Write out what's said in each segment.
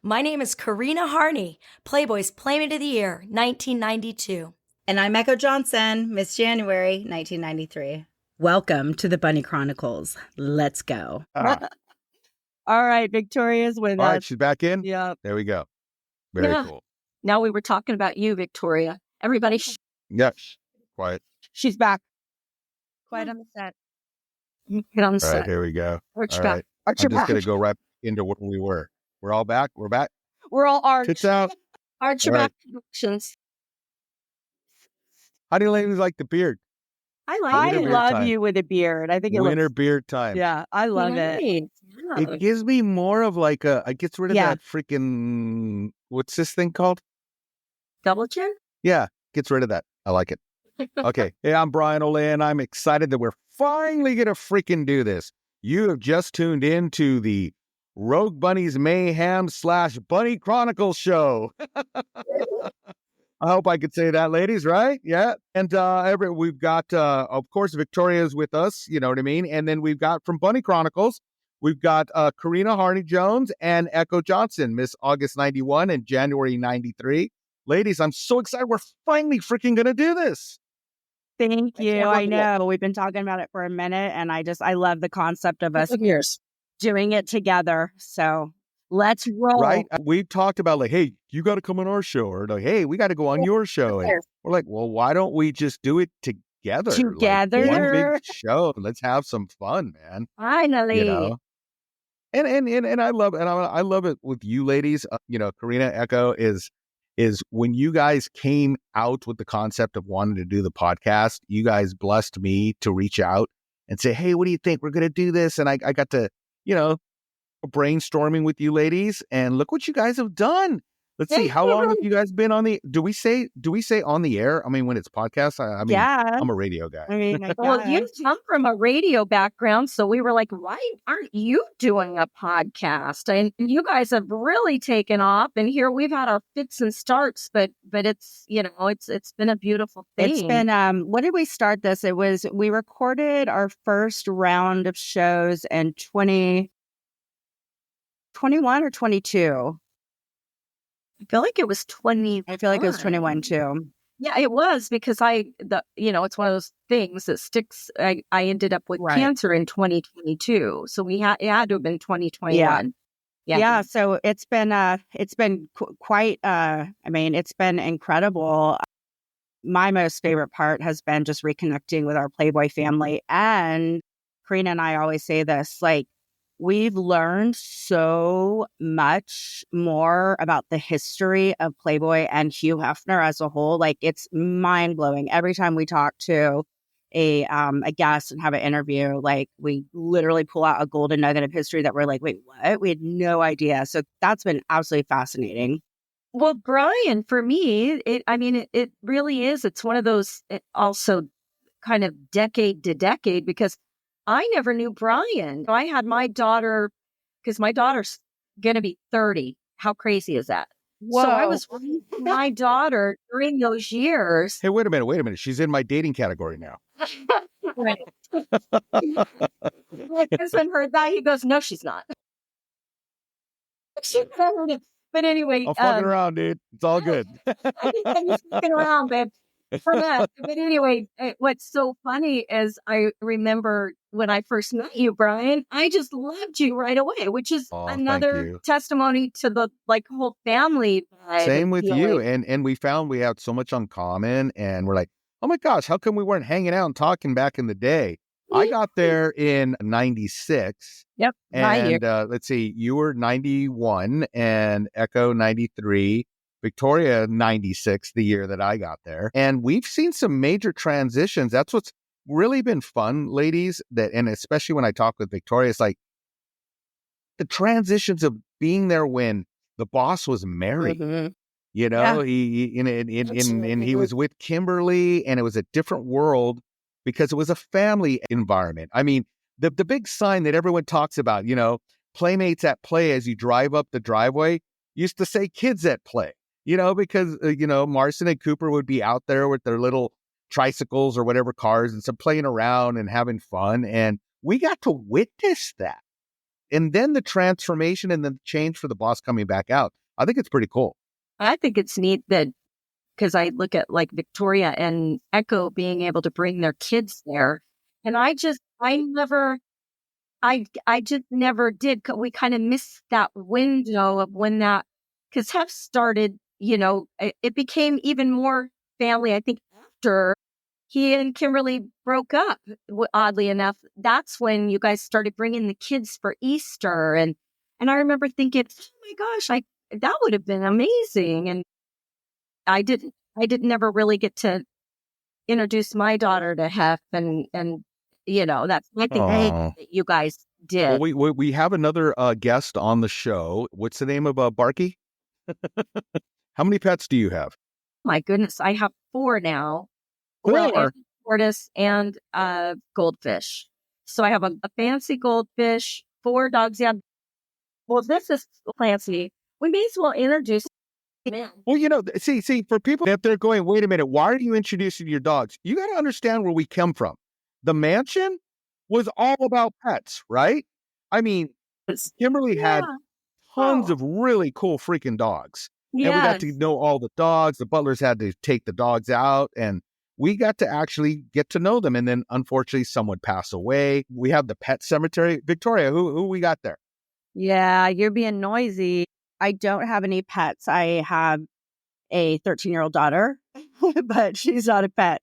My name is Karina Harney, Playboy's Playmate of the Year, 1992. And I'm Echo Johnson, Miss January, 1993. Welcome to the Bunny Chronicles. Let's go. All right, Victoria's with us. All right, she's back in? Yeah. There we go. Very cool. Now we were talking about you, Victoria. Everybody. Yes. Quiet. She's back. Quiet on the set. Get on the All set. right, here we go. Arch All back. right. Arch I'm your just going back. to go right into what we were. We're all back? We're back? We're all arched. Tits out. Arch your All back productions. How do you ladies like the beard? I Winter love time. you with a beard. I think it Winter looks... beard time. Yeah, I love it. Yeah. It gives me more of like it gets rid of Yeah. that freaking, what's this thing called? Double chin? Yeah, gets rid of that. I like it. Okay. Hey, I'm Brian Olea, and I'm excited that we're finally going to freaking do this. You have just tuned in to the Rogue Bunnies Mayhem / Bunny Chronicles show. I hope I could say that, ladies, right? Yeah. And we've got, of course, Victoria's with us, you know what I mean? And then we've got from Bunny Chronicles, we've got Karina Harney Jones and Echo Johnson, Miss August 91 and January 93. Ladies, I'm so excited. We're finally freaking going to do this. Thank you. I know. We've been talking about it for a minute, and I love the concept of us doing it together. So let's roll. Right? We talked about like, hey, you got to come on our show, or like, hey, we got to go on your show. And we're like, well, why don't we just do it together? Together? Like, one big show. Let's have some fun, man. Finally. You know? And I love it with you ladies. Karina, Echo is when you guys came out with the concept of wanting to do the podcast, you guys blessed me to reach out and say, hey, what do you think? We're going to do this. And I got to, brainstorming with you ladies, and look what you guys have done. Let's see, how long have you guys been on the, do we say on the air? I mean, when it's podcast, I mean, yeah. I'm a radio guy. I mean, well, you come from a radio background, so we were like, why aren't you doing a podcast? And you guys have really taken off, and here we've had our fits and starts, but it's, it's been a beautiful thing. It's been, when did we start this? We recorded our first round of shows in 2021 or 22. I feel like it was 20. I feel like it was 21 too. Yeah, it was because it's one of those things that sticks. I ended up with cancer in 2022, so it had to have been 2021. Yeah. So it's been quite. It's been incredible. My most favorite part has been just reconnecting with our Playboy family, and Karina and I always say this, like, we've learned so much more about the history of Playboy and Hugh Hefner as a whole. Like, it's mind-blowing. Every time we talk to a guest and have an interview, like, we literally pull out a golden nugget of history that we're like, wait, what? We had no idea. So that's been absolutely fascinating. Well, Brian, for me, it really is. It's one of those also kind of decade to decade, because I never knew Brian. I had my daughter, because my daughter's going to be 30. How crazy is that? Whoa. So I was with my daughter during those years. Hey, wait a minute. She's in my dating category now. My husband heard that. He goes, no, she's not. But anyway. I'm fucking around, dude. It's all good. I think I'm just fucking around, babe. But anyway, what's so funny is I remember when I first met you, Brian, I just loved you right away, which is another testimony to the whole family vibe. Same with you. And we found we had so much in common, and we're like, oh my gosh, how come we weren't hanging out and talking back in the day? I got there in 96. Yep. And let's see, you were 91 and Echo 93. Victoria 96, the year that I got there. And we've seen some major transitions. That's what's really been fun, ladies, and especially when I talk with Victoria, it's like the transitions of being there when the boss was married. Mm-hmm. He was with Kimberly, and it was a different world because it was a family environment. I mean, the big sign that everyone talks about, Playmates at Play as you drive up the driveway used to say kids at play. Because, Marson and Cooper would be out there with their little tricycles or whatever cars and some playing around and having fun. And we got to witness that. And then the transformation and the change for the boss coming back out. I think it's pretty cool. I think it's neat that because I look at like Victoria and Echo being able to bring their kids there. And I just never did. We kind of missed that window of when that, because Hef started, it became even more family, I think, after he and Kimberly broke up, oddly enough. That's when you guys started bringing the kids for Easter. And I remember thinking, oh my gosh, that would have been amazing. And I didn't never really get to introduce my daughter to Hef. And that's, I think, that you guys did. Well, we have another guest on the show. What's the name of Barky? How many pets do you have? My goodness, I have 4 now. 4? Well, tortoise and goldfish. So I have a fancy goldfish, 4 dogs. Yeah. Well, this is Clancy. We may as well introduce him. Well, see, for people, if they're going, wait a minute, why are you introducing your dogs? You got to understand where we come from. The mansion was all about pets, right? I mean, Kimberly had tons of really cool freaking dogs. And we got to know all the dogs. The Butlers had to take the dogs out, and we got to actually get to know them. And then, unfortunately, someone passed away. We have the pet cemetery. Victoria, who we got there? Yeah, you're being noisy. I don't have any pets. I have a 13-year-old daughter, but she's not a pet.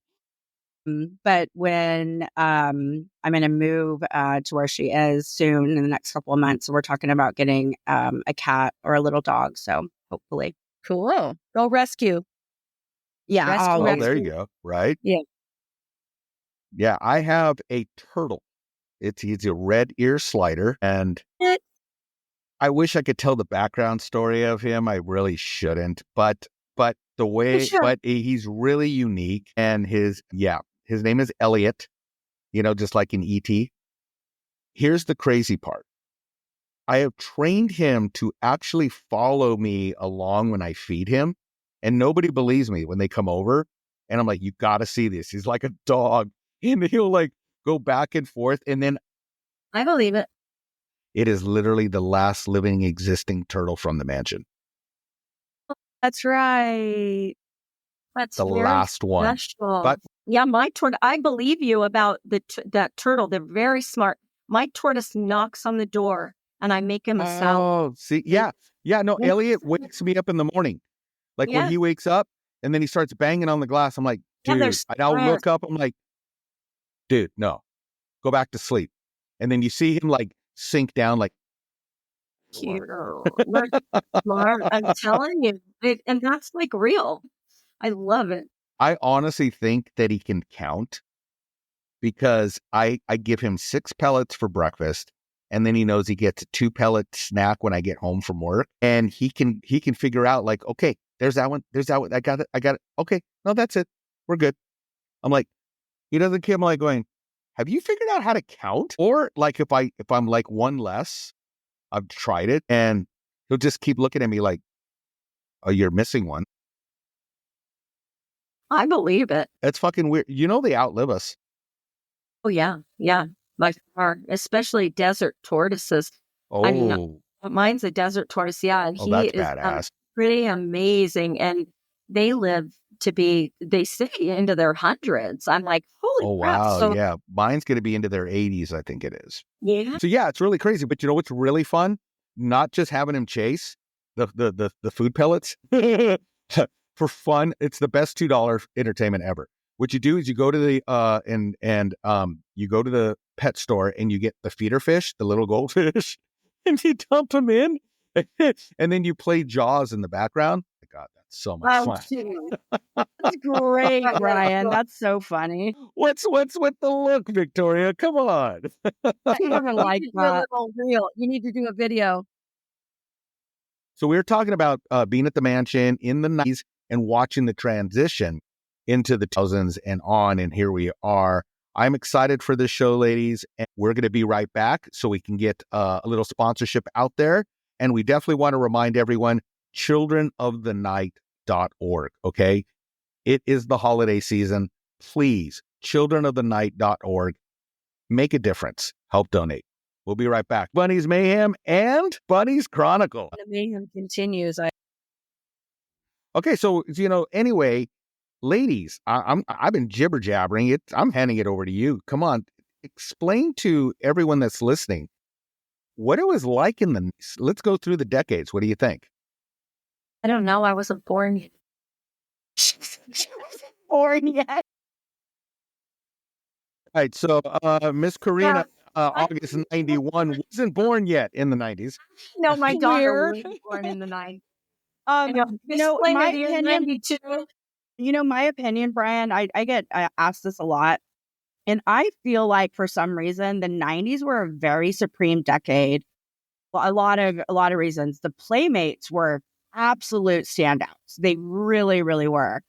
But when I'm going to move to where she is soon in the next couple of months, we're talking about getting a cat or a little dog. So hopefully. Cool. Go rescue. Yeah. Rescue. There you go. Right? Yeah. Yeah, I have a turtle. He's a red ear slider, and I wish I could tell the background story of him. I really shouldn't, but the way, but he's really unique, and his name is Elliot, just like in E.T. Here's the crazy part. I have trained him to actually follow me along when I feed him, and nobody believes me when they come over, and I'm like, you got to see this. He's like a dog, and he'll like go back and forth, and then I believe it. It is literally the last living existing turtle from the mansion. That's right. That's the very last one. special. But Yeah, my tortoise. I believe you about that turtle. They're very smart. My tortoise knocks on the door, and I make him a salad. see, yeah. No, Yeah. Elliot wakes me up in the morning, like when Yeah. he wakes up, and then he starts banging on the glass. I'm like, Yeah, they're dude. And I'll smart. look up. I'm like, dude, no, go back to sleep. And then you see him like sink down, like. Cute. They're smart. I'm telling you, and that's like real. I love it. I honestly think that he can count because I give him 6 pellets for breakfast, and then he knows he gets a 2 pellet snack when I get home from work, and he can figure out like, okay, there's that one, I got it. Okay, no, that's it, we're good. I'm like, he doesn't care. I'm like going, have you figured out how to count? Or like if I'm like one less, I've tried it, and he'll just keep looking at me like, oh, you're missing one. I believe it. It's fucking weird. They outlive us. Oh yeah, by far, especially desert tortoises. Oh, I mean, mine's a desert tortoise. Yeah, and he that's is badass. pretty amazing, and they live to be, they say, into their hundreds. I'm like, holy crap! Wow, So yeah, mine's going to be into their 80s, I think it is. yeah, So yeah, it's really crazy. But you know what's really fun? Not just having him chase the food pellets for fun. It's the best $2 entertainment ever. What you do is you go to the you go to the pet store and you get the feeder fish, the little goldfish, and you dump them in, and then you play Jaws in the background. God, that's so much fun. dude. That's great, Brian. That's so funny. What's with the look, Victoria? Come on. I never like You need to do a that. little reel. You need to do a video. So we were talking about being at the mansion in the 90s and watching the transition into the 2000s and on, and here we are. I'm excited for this show, ladies, and we're going to be right back so we can get a little sponsorship out there. And we definitely want to remind everyone, childrenofthenight.org, okay? It is the holiday season. Please, childrenofthenight.org. Make a difference. Help donate. We'll be right back. Bunnies Mayhem and Bunnies Chronicle. The Mayhem Continues. Okay, so anyway, ladies, I've been jibber jabbering it. I'm handing it over to you. Come on, explain to everyone that's listening what it was like let's go through the decades. What do you think? I don't know. I wasn't born yet. Born yet. All right, so Miss Karina, August 91, wasn't born yet in the 90s. No, my daughter Weird. was born in the 90s. My opinion, my opinion, Brian, I get asked this a lot. And I feel like for some reason, the 90s were a very supreme decade. Well, a lot of reasons. The Playmates were absolute standouts. They really, really were.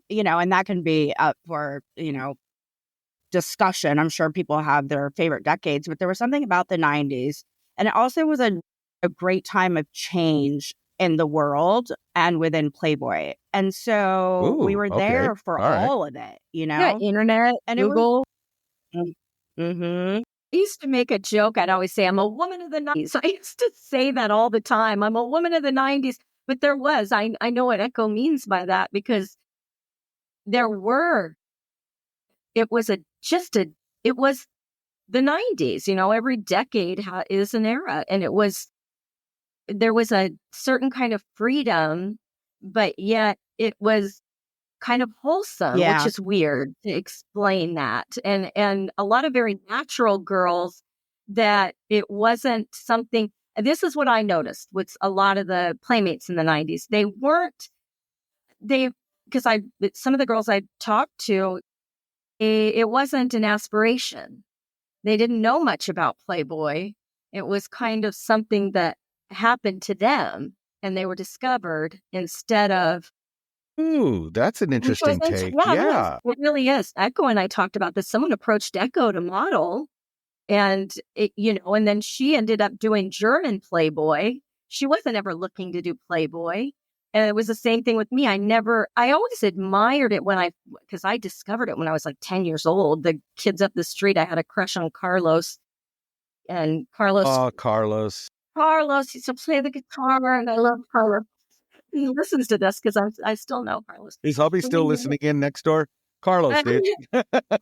And that can be up for, discussion. I'm sure people have their favorite decades, but there was something about the 90s. And it also was a great time of change in the world and within Playboy. And so we were there for all of it, Yeah, internet, and Google. Mm-hmm. I used to make a joke. I'd always say, I'm a woman of the 90s. I used to say that all the time. I'm a woman of the 90s. But I know what Echo means by that, because it was the 90s. Every decade is an era. And there was a certain kind of freedom, but yet it was kind of wholesome, which is weird to explain that. And a lot of very natural girls, that it wasn't something. This is what I noticed with a lot of the Playmates in the 90s. Because some of the girls I talked to, it wasn't an aspiration. They didn't know much about Playboy. It was kind of something that happened to them, and they were discovered instead of. Ooh, that's an interesting take. Yeah. It really is. Echo and I talked about this. Someone approached Echo to model, and and then she ended up doing German Playboy. She wasn't ever looking to do Playboy. And it was the same thing with me. I always admired it because I discovered it when I was like 10 years old. The kids up the street, I had a crush on Carlos. And Carlos. Oh, Carlos. Carlos used to play the guitar, and I love Carlos. He listens to this because I still know Carlos. Is hubby still listening in next door? Carlos did.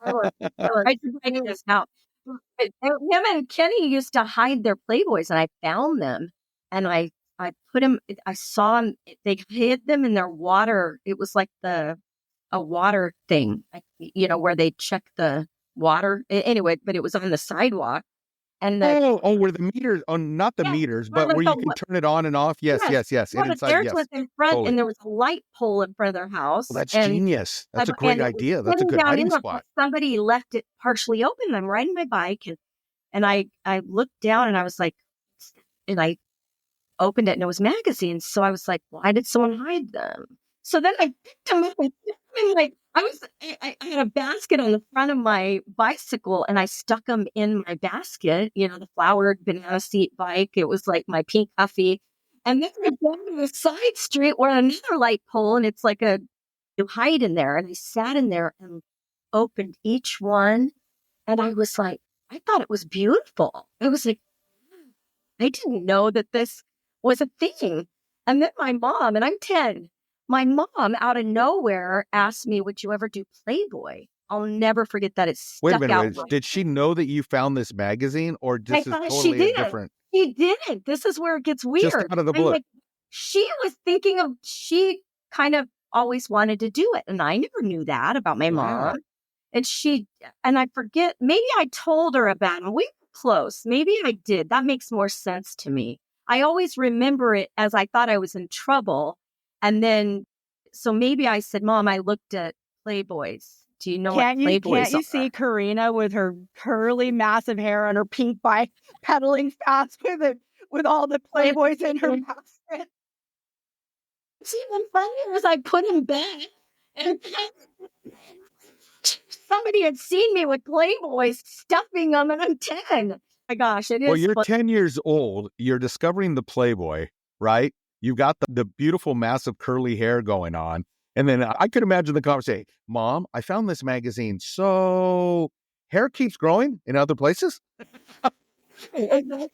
Carlos. I do this now. Him and Kenny used to hide their Playboys, and I found them, and I put them. I saw them. They hid them in their water. It was like a water thing, where they check the water. Anyway, but it was on the sidewalk. And where the meters? Oh, not the meters, but where you can turn it on and off. Yes. Well, but theirs was in front, and there was a light pole in front of their house. Well, that's genius. That's a great idea. That's a good hiding spot. Somebody left it partially open, and I'm riding my bike, and I looked down, and I was like, and I opened it, and it was magazines. So I was like, why did someone hide them? So then I picked them up, and I had a basket on the front of my bicycle, and I stuck them in my basket, the flowered banana seat bike. It was like my pink Huffy. And then I go to the side street where another light pole, and it's like you hide in there. And I sat in there and opened each one. And I was like, I thought it was beautiful. It was like, I didn't know that this was a thing. And then my mom, and I'm 10, my mom out of nowhere asked me, would you ever do Playboy? I'll never forget that. It stuck Wait a minute. out. Did she know that you found this magazine, or this is totally different? She didn't. This is where it gets weird. Just out of the blue. She kind of always wanted to do it. And I never knew that about my mom. And I forget, maybe I told her about it. We were close. Maybe I did. That makes more sense to me. I always remember it as I thought I was in trouble. And then, so maybe I said, Mom, I looked at Playboys. Do you know what Playboys are? Can't you see Karina with her curly, massive hair on her pink bike, pedaling fast with all the Playboys in her basket? It's even funnier as I put them back. And somebody had seen me with Playboys stuffing them, and I'm 10. My gosh, it is. Well, you're 10 years old. You're discovering the Playboy, right? You've got the beautiful, massive curly hair going on. And then I could imagine the conversation. Mom, I found this magazine. So hair keeps growing in other places? With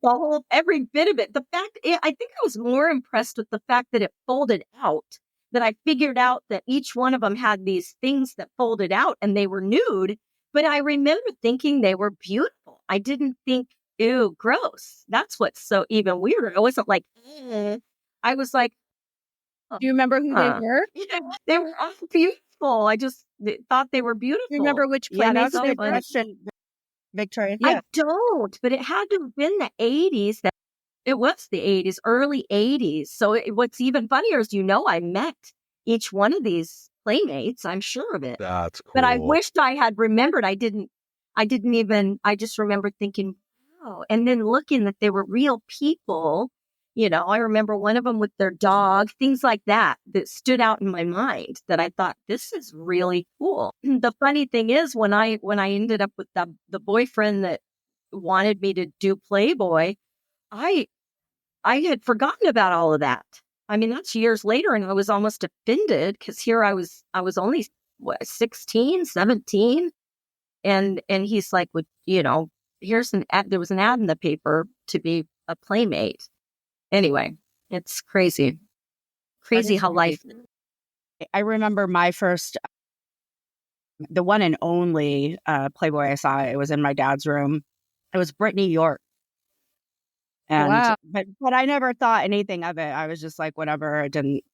the whole, every bit of it. I think I was more impressed with the fact that it folded out, that I figured out that each one of them had these things that folded out and they were nude. But I remember thinking they were beautiful. I didn't think, ew, gross. That's what's so even weirder. I wasn't like, eh. I was like, Do you remember who they were? yeah, they were all beautiful. I just thought they were beautiful. Do you remember which Yeah, Playmates that's they so funny. question, Victoria? I don't, but it had to have been the 80s. It was the 80s, early 80s. So what's even funnier is, I met each one of these playmates. I'm sure of it. That's cool. But I wished I had remembered. I just remembered thinking, wow. And then looking that they were real people. I remember one of them with their dog, things like that stood out in my mind, that I thought, this is really cool. The funny thing is, when I ended up with the boyfriend that wanted me to do Playboy, I had forgotten about all of that. I mean, that's years later, and I was almost offended because here I was only 16, 17. And he's like, here's an ad. There was an ad in the paper to be a Playmate. Anyway, it's crazy how life. I remember my first, the one and only Playboy I saw. It was in my dad's room. It was Brittany York. And, Wow. But I never thought anything of it. I was just like, whatever. It didn't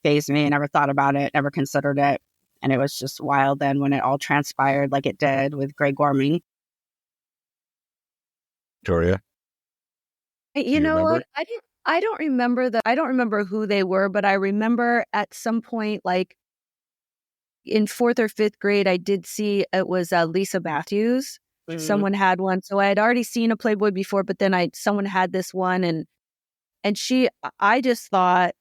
faze me. I never thought about it, never considered it. And it was just wild then when it all transpired like it did with Greg Gorman. Victoria? You know what? I don't remember I don't remember who they were, but I remember at some point, like in 4th or 5th grade, I did see it was Lisa Matthews. Mm-hmm. Someone had one. So I had already seen a Playboy before, but then someone had this one, and I just thought,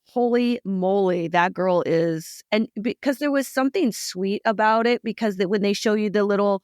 holy moly, that girl is, and because there was something sweet about it, because when they show you the little,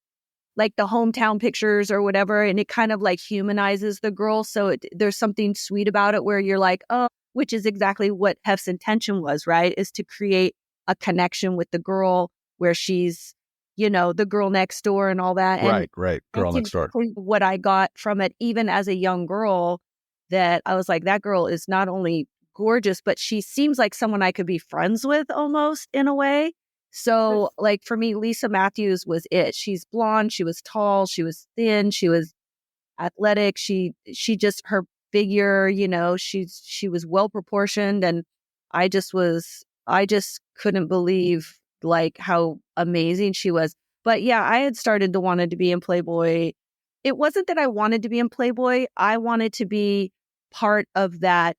like the hometown pictures or whatever, and it kind of like humanizes the girl. So there's something sweet about it where you're like, oh, which is exactly what Hef's intention was, right? Is to create a connection with the girl where she's, the girl next door and all that. And Right. Girl next door. What I got from it, even as a young girl, that I was like, that girl is not only gorgeous, but she seems like someone I could be friends with almost in a way. So like for me, Lisa Matthews was it. She's blonde. She was tall. She was thin. She was athletic. She just, her figure, she was well proportioned. And I just couldn't believe like how amazing she was. But yeah, I had started to wanted to be in Playboy. It wasn't that I wanted to be in Playboy. I wanted to be part of that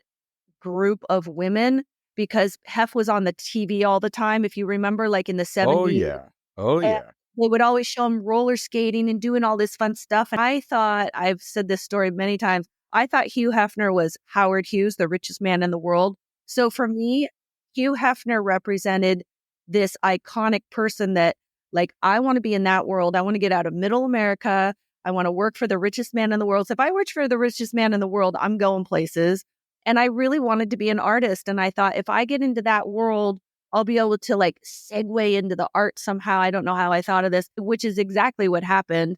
group of women, because Hef was on the TV all the time. If you remember, like in the 70s. Oh yeah. They would always show him roller skating and doing all this fun stuff. And I thought, I've said this story many times, I thought Hugh Hefner was Howard Hughes, the richest man in the world. So for me, Hugh Hefner represented this iconic person that, like, I want to be in that world. I want to get out of middle America. I want to work for the richest man in the world. So if I worked for the richest man in the world, I'm going places. And I really wanted to be an artist. And I thought, if I get into that world, I'll be able to like segue into the art somehow. I don't know how I thought of this, which is exactly what happened.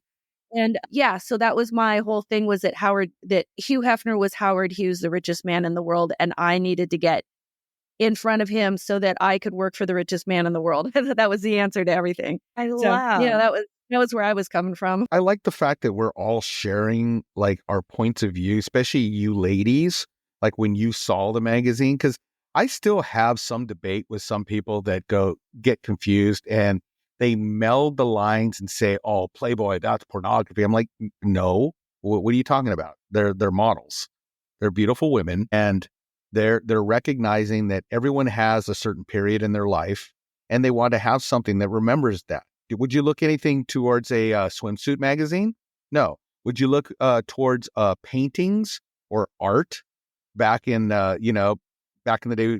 And yeah, so that was my whole thing, was that Hugh Hefner was Howard Hughes, the richest man in the world. And I needed to get in front of him so that I could work for the richest man in the world. That was the answer to everything. Wow. Yeah, that was where I was coming from. I like the fact that we're all sharing like our points of view, especially you ladies, like when you saw the magazine, because I still have some debate with some people that get confused and they meld the lines and say, oh, Playboy, that's pornography. I'm like, no, what are you talking about? They're models. They're beautiful women, and they're recognizing that everyone has a certain period in their life and they want to have something that remembers that. Would you look anything towards a swimsuit magazine? No. Would you look towards paintings or art back in the day,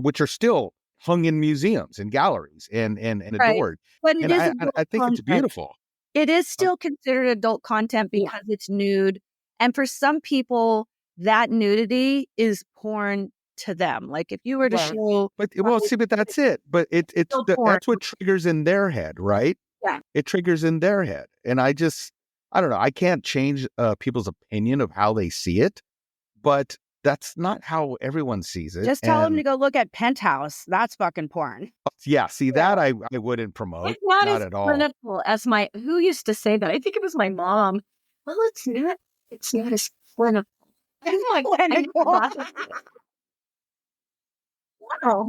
which are still hung in museums and galleries and adored. But it is I think it's beautiful. It is still considered adult content because it's nude. And for some people, that nudity is porn to them. Like if you were to show, but that's it. But that's what triggers in their head, right? it triggers in their head. And I don't know. I can't change people's opinion of how they see it, but that's not how everyone sees it. Just tell them to go look at Penthouse. That's fucking porn. Yeah, see, that I wouldn't promote. It's not Not as at all. clinical as who used to say that? I think it was my mom. Well, it's not as clinical. I'm like, Clinical. wow.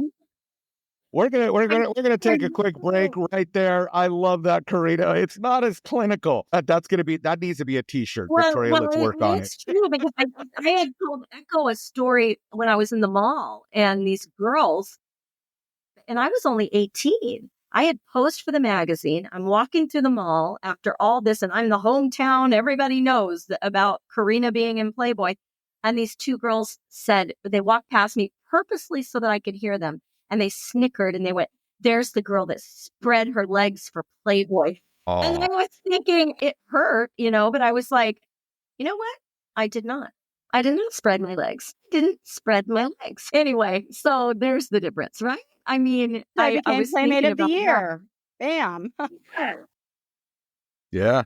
We're gonna take a quick break right there. I love that, Karina. It's not as clinical. That needs to be a T-shirt. Victoria, let's work on it. It's true because I had told Echo a story when I was in the mall, and these girls, and I was only 18. I had posed for the magazine. I'm walking through the mall after all this, and I'm the hometown. Everybody knows about Karina being in Playboy. And these two girls they walked past me purposely so that I could hear them. And they snickered and they went, "There's the girl that spread her legs for Playboy." Oh. And I was thinking it hurt, but I was like, you know what? I did not spread my legs. Didn't spread my legs. Anyway, so there's the difference, right? I mean, I was Playmate thinking of the about year. Bam. Yeah.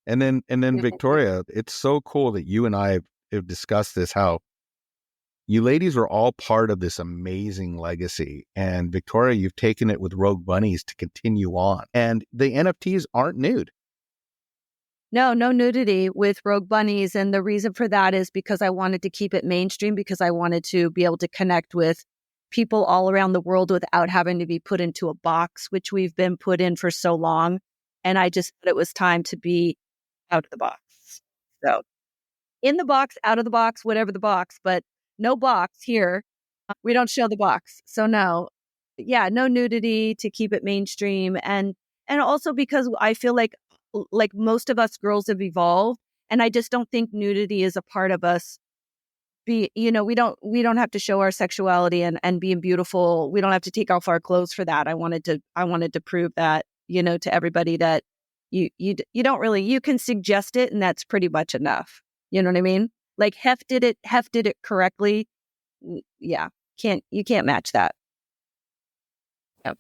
And then Victoria, it's so cool that you and I have discussed this, how you ladies are all part of this amazing legacy. And Victoria, you've taken it with Rogue Bunnies to continue on. And the NFTs aren't nude. No nudity with Rogue Bunnies. And the reason for that is because I wanted to keep it mainstream, because I wanted to be able to connect with people all around the world without having to be put into a box, which we've been put in for so long. And I just thought it was time to be out of the box. So in the box, out of the box, whatever the box, but no box here. We don't show the box. So no nudity, to keep it mainstream. And also because I feel like most of us girls have evolved, and I just don't think nudity is a part of us. We don't have to show our sexuality and being beautiful. We don't have to take off our clothes for that. I wanted to prove that, to everybody that you don't really, you can suggest it and that's pretty much enough. You know what I mean? Like Hef did it correctly. Yeah. You can't match that. Yep.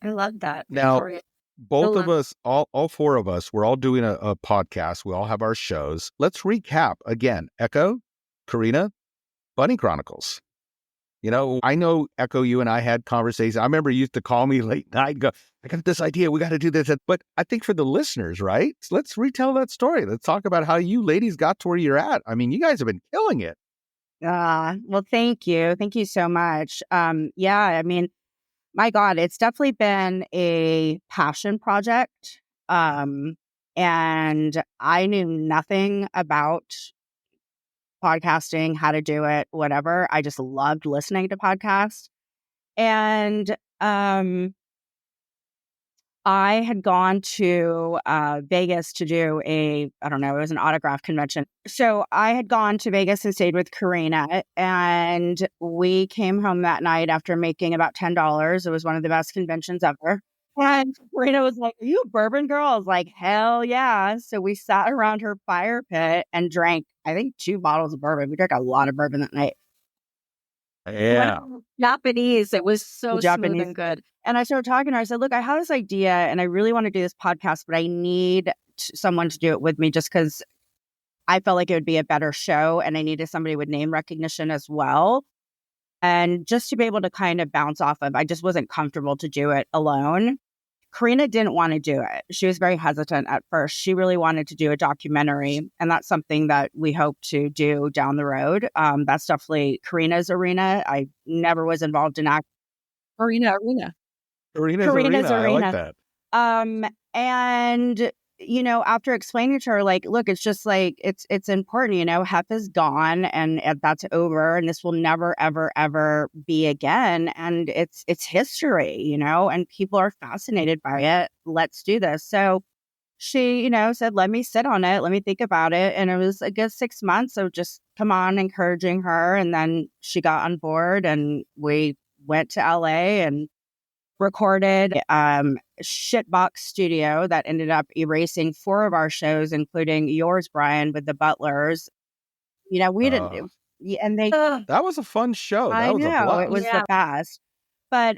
I love that. Now, Victoria. both of us, all four of us, we're all doing a podcast. We all have our shows. Let's recap again. Echo, Karina, Bunny Chronicles. I know, Echo, you and I had conversations. I remember you used to call me late night and go, "I got this idea. We got to do this." But I think for the listeners, right? Let's retell that story. Let's talk about how you ladies got to where you're at. I mean, you guys have been killing it. Well, thank you. Thank you so much. Yeah, I mean, my God, it's definitely been a passion project. And I knew nothing about podcasting, how to do it, whatever. I just loved listening to podcasts. And I had gone to Vegas to do it was an autograph convention. So I had gone to Vegas and stayed with Karina, and we came home that night after making about $10. It was one of the best conventions ever. And Karina was like, "Are you a bourbon girl?" I was like, "Hell yeah." So we sat around her fire pit and drank, I think, 2 bottles of bourbon. We drank a lot of bourbon that night. Yeah. Japanese. It was so Japanese. smooth and good. And I started talking to her. I said, "Look, I have this idea and I really want to do this podcast, but I need someone to do it with me just because I felt like it would be a better show and I needed somebody with name recognition as well. And just to be able to kind of bounce off of, I just wasn't comfortable to do it alone." Karina didn't want to do it. She was very hesitant at first. She really wanted to do a documentary, and that's something that we hope to do down the road. That's definitely Karina's arena. I never was involved in acting. Arena. Karina's arena. I like that. And after explaining to her, like, look, it's just like, it's important, Hef is gone and that's over, and this will never, ever, ever be again. And it's history, and people are fascinated by it. Let's do this. So she, said, "Let me sit on it. Let me think about it." And it was a good 6 months of just come on, encouraging her. And then she got on board and we went to LA and recorded shitbox studio that ended up erasing 4 of our shows, including yours, Brian, with the Butlers. We didn't, and they. That was a fun show. I That was a know blast. it was the best, but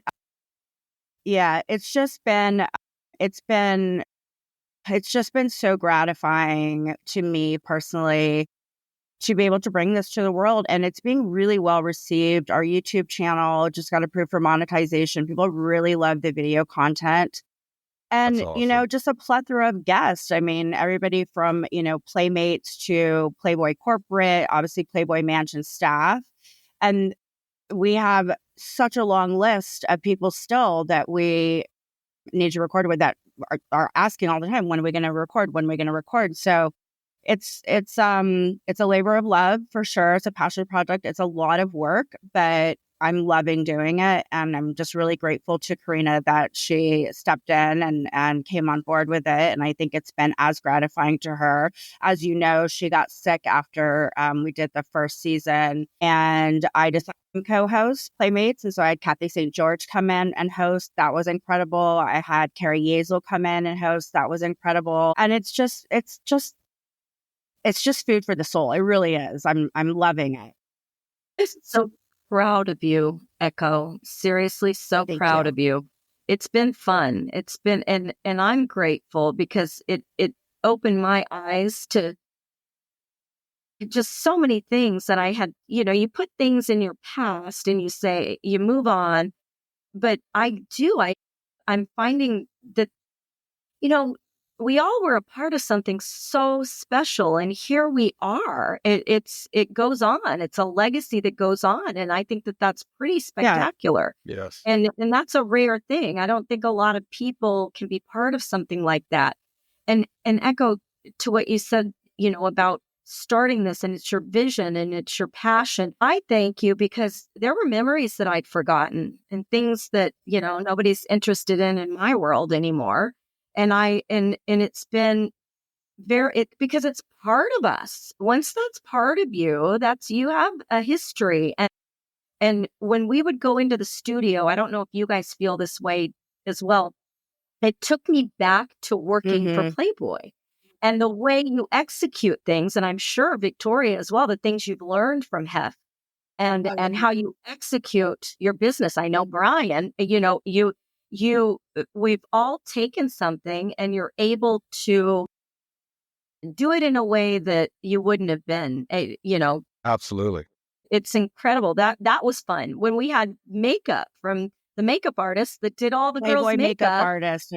Yeah, it's been it's just been so gratifying to me personally to be able to bring this to the world, and it's being really well received. Our YouTube channel just got approved for monetization. People really love the video content. That's And, awesome. just a plethora of guests. I mean, everybody from, Playmates to Playboy Corporate, obviously Playboy Mansion staff. And we have such a long list of people still that we need to record with that are asking all the time, when are we going to record? When are we going to record? So it's a labor of love for sure. It's a passion project. It's a lot of work, but I'm loving doing it. And I'm just really grateful to Karina that she stepped in and came on board with it. And I think it's been as gratifying to her. As you know, she got sick after we did the first season, and I decided to co-host Playmates. And so I had Kathy St. George come in and host. That was incredible. I had Carrie Yezel come in and host. That was incredible. And it's just food for the soul. It really is. I'm loving it. So proud of you, Echo. Seriously, so Thank proud you. of you. It's been fun. It's been, and I'm grateful because it opened my eyes to just so many things that I had. You put things in your past and you say you move on, but I'm finding that you know, we all were a part of something so special, and here we are. It goes on. It's a legacy that goes on, and I think that that's pretty spectacular. Yes. And that's a rare thing. I don't think a lot of people can be part of something like that. And echo to what you said, about starting this, and it's your vision and it's your passion. I thank you because there were memories that I'd forgotten and things that, nobody's interested in my world anymore. And it's been because it's part of us. Once that's part of you, you have a history. And when we would go into the studio, I don't know if you guys feel this way as well. It took me back to working for Playboy and the way you execute things. And I'm sure Victoria as well, the things you've learned from Hef and how you execute your business. I know Brian, we've all taken something and you're able to do it in a way that you wouldn't have been, Absolutely. it's incredible. That was fun when we had makeup from the makeup artist that did all the girls' Playboy makeup makeup. artist.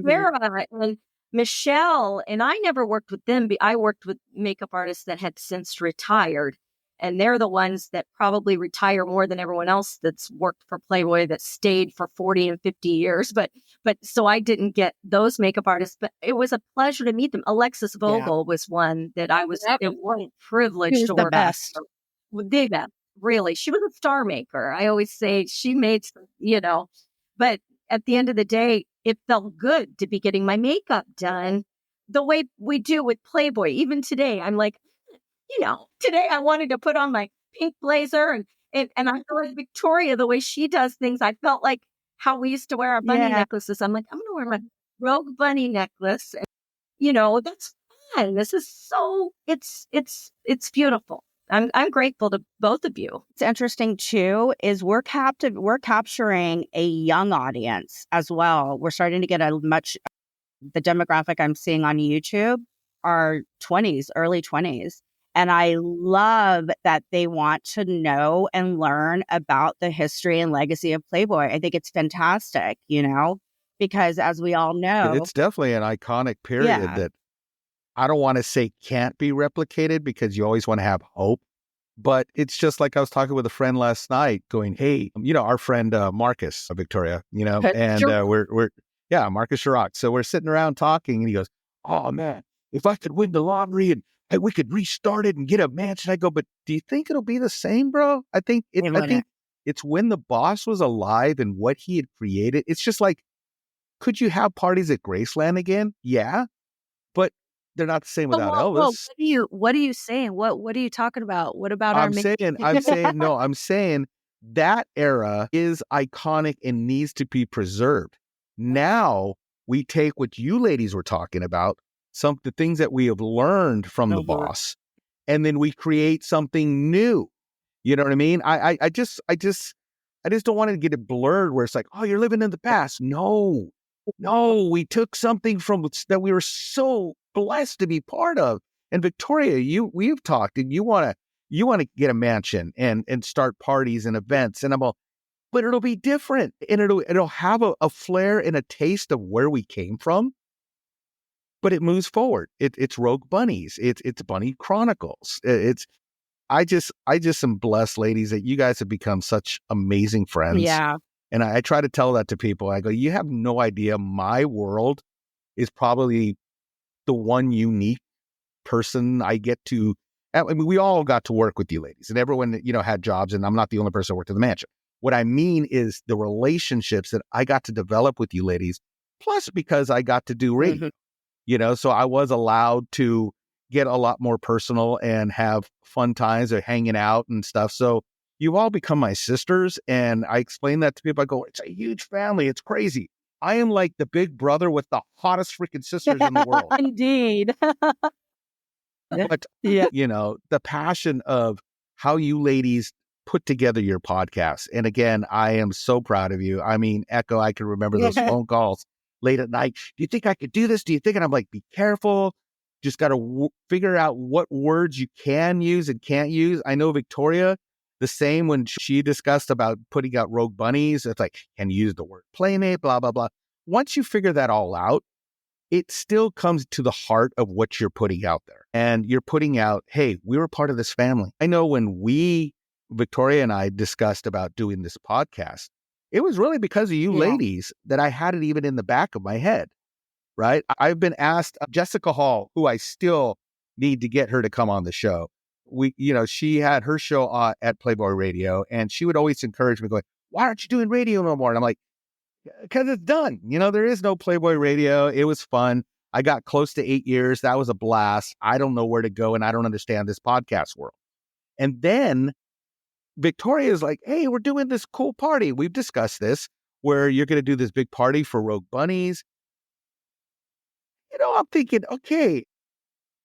Sarah and Michelle, and I never worked with them. But I worked with makeup artists that had since retired, and they're the ones that probably retire more than everyone else that's worked for Playboy that stayed for 40 and 50 years. But so I didn't get those makeup artists, but it was a pleasure to meet them. Alexis Vogel was one that I was it was a privilege She's to the work best. with. The best, really. She was a star maker. I always say she made some, but at the end of the day, it felt good to be getting my makeup done the way we do with Playboy. Even today, I'm like, today I wanted to put on my pink blazer and I feel like Victoria, the way she does things, I felt like how we used to wear our bunny necklaces. I'm like, I'm going to wear my Rogue Bunny necklace. And, that's fun. This is it's beautiful. I'm grateful to both of you. What's interesting too is we're capturing a young audience as well. We're starting to get the demographic I'm seeing on YouTube are 20s, early 20s. And I love that they want to know and learn about the history and legacy of Playboy. I think it's fantastic, because as we all know, It's definitely an iconic period that I don't want to say can't be replicated because you always want to have hope. But it's just like I was talking with a friend last night going, hey, our friend Marcus, Victoria, and we're Marcus Chirac. So we're sitting around talking and he goes, oh man, if I could win the lottery and we could restart it and get a mansion, I go, but do you think it'll be the same, bro? I think it's when the boss was alive and what he had created. It's just like, could you have parties at Graceland again? Yeah, but they're not the same without Elvis. What are you saying? What are you talking about? What about I'm saying that era is iconic and needs to be preserved. Now we take what you ladies were talking about, the things that we have learned from the boss, and then we create something new. You know what I mean? I just I just don't want to get it blurred where it's like, oh, you're living in the past. No, we took something from that we were so blessed to be part of. And Victoria, we've talked, and you want to get a mansion and start parties and events. And I'm all, but it'll be different, and it'll have a flair and a taste of where we came from. But it moves forward. It's Rogue Bunnies. It's Bunny Chronicles. I just am blessed, ladies, that you guys have become such amazing friends. Yeah. And I try to tell that to people. I go, you have no idea. My world is probably the one unique person I get to. I mean, we all got to work with you ladies, and everyone, had jobs, and I'm not the only person who worked in the mansion. What I mean is the relationships that I got to develop with you ladies, plus because I got to do radio, so I was allowed to get a lot more personal and have fun times of hanging out and stuff. So you've all become my sisters. And I explain that to people. I go, it's a huge family. It's crazy. I am like the big brother with the hottest freaking sisters in the world. Indeed. But, the passion of how you ladies put together your podcast. And again, I am so proud of you. I mean, Echo, I can remember those phone calls late at night. Do you think I could do this? Do you think? And I'm like, be careful. Just got to figure out what words you can use and can't use. I know Victoria, the same when she discussed about putting out Rogue Bunnies. It's like, can you use the word playmate, blah, blah, blah. Once you figure that all out, it still comes to the heart of what you're putting out there. And you're putting out, hey, we were part of this family. I know when Victoria and I discussed about doing this podcast, it was really because of you ladies that I had it even in the back of my head, right? I've been asked, Jessica Hall, who I still need to get her to come on the show. She had her show at Playboy Radio, and she would always encourage me going, why aren't you doing radio no more? And I'm like, because it's done. There is no Playboy Radio. It was fun. I got close to 8 years. That was a blast. I don't know where to go, and I don't understand this podcast world. And then Victoria is like, hey, we're doing this cool party. We've discussed this, where you're going to do this big party for Rogue Bunnies. I'm thinking, okay,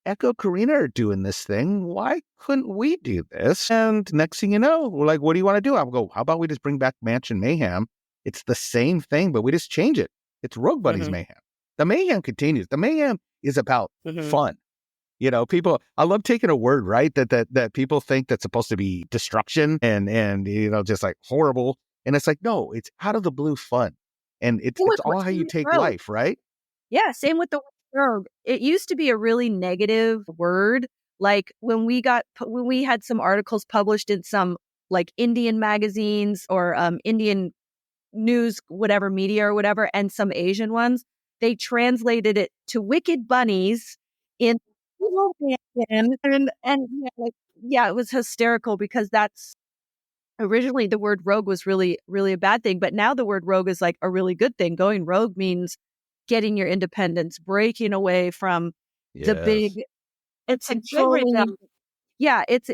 Echo, Karina are doing this thing. Why couldn't we do this? And next thing you know, we're like, what do you want to do? I'll go, how about we just bring back Mansion Mayhem? It's the same thing, but we just change it. It's Rogue Bunnies Mayhem. The Mayhem continues. The Mayhem is about fun. People, I love taking a word, right? That people think that's supposed to be destruction and just like horrible. And it's like, no, it's out of the blue fun. And it's all how you take life, right? Yeah, same with the word rogue. It used to be a really negative word. Like when we had some articles published in some like Indian magazines or Indian news, whatever media or whatever, and some Asian ones, they translated it to wicked bunnies in and it was hysterical because that's originally the word rogue was really, really a bad thing. But now the word rogue is like a really good thing. Going rogue means getting your independence, breaking away from the big. It's controlling. Yeah, it's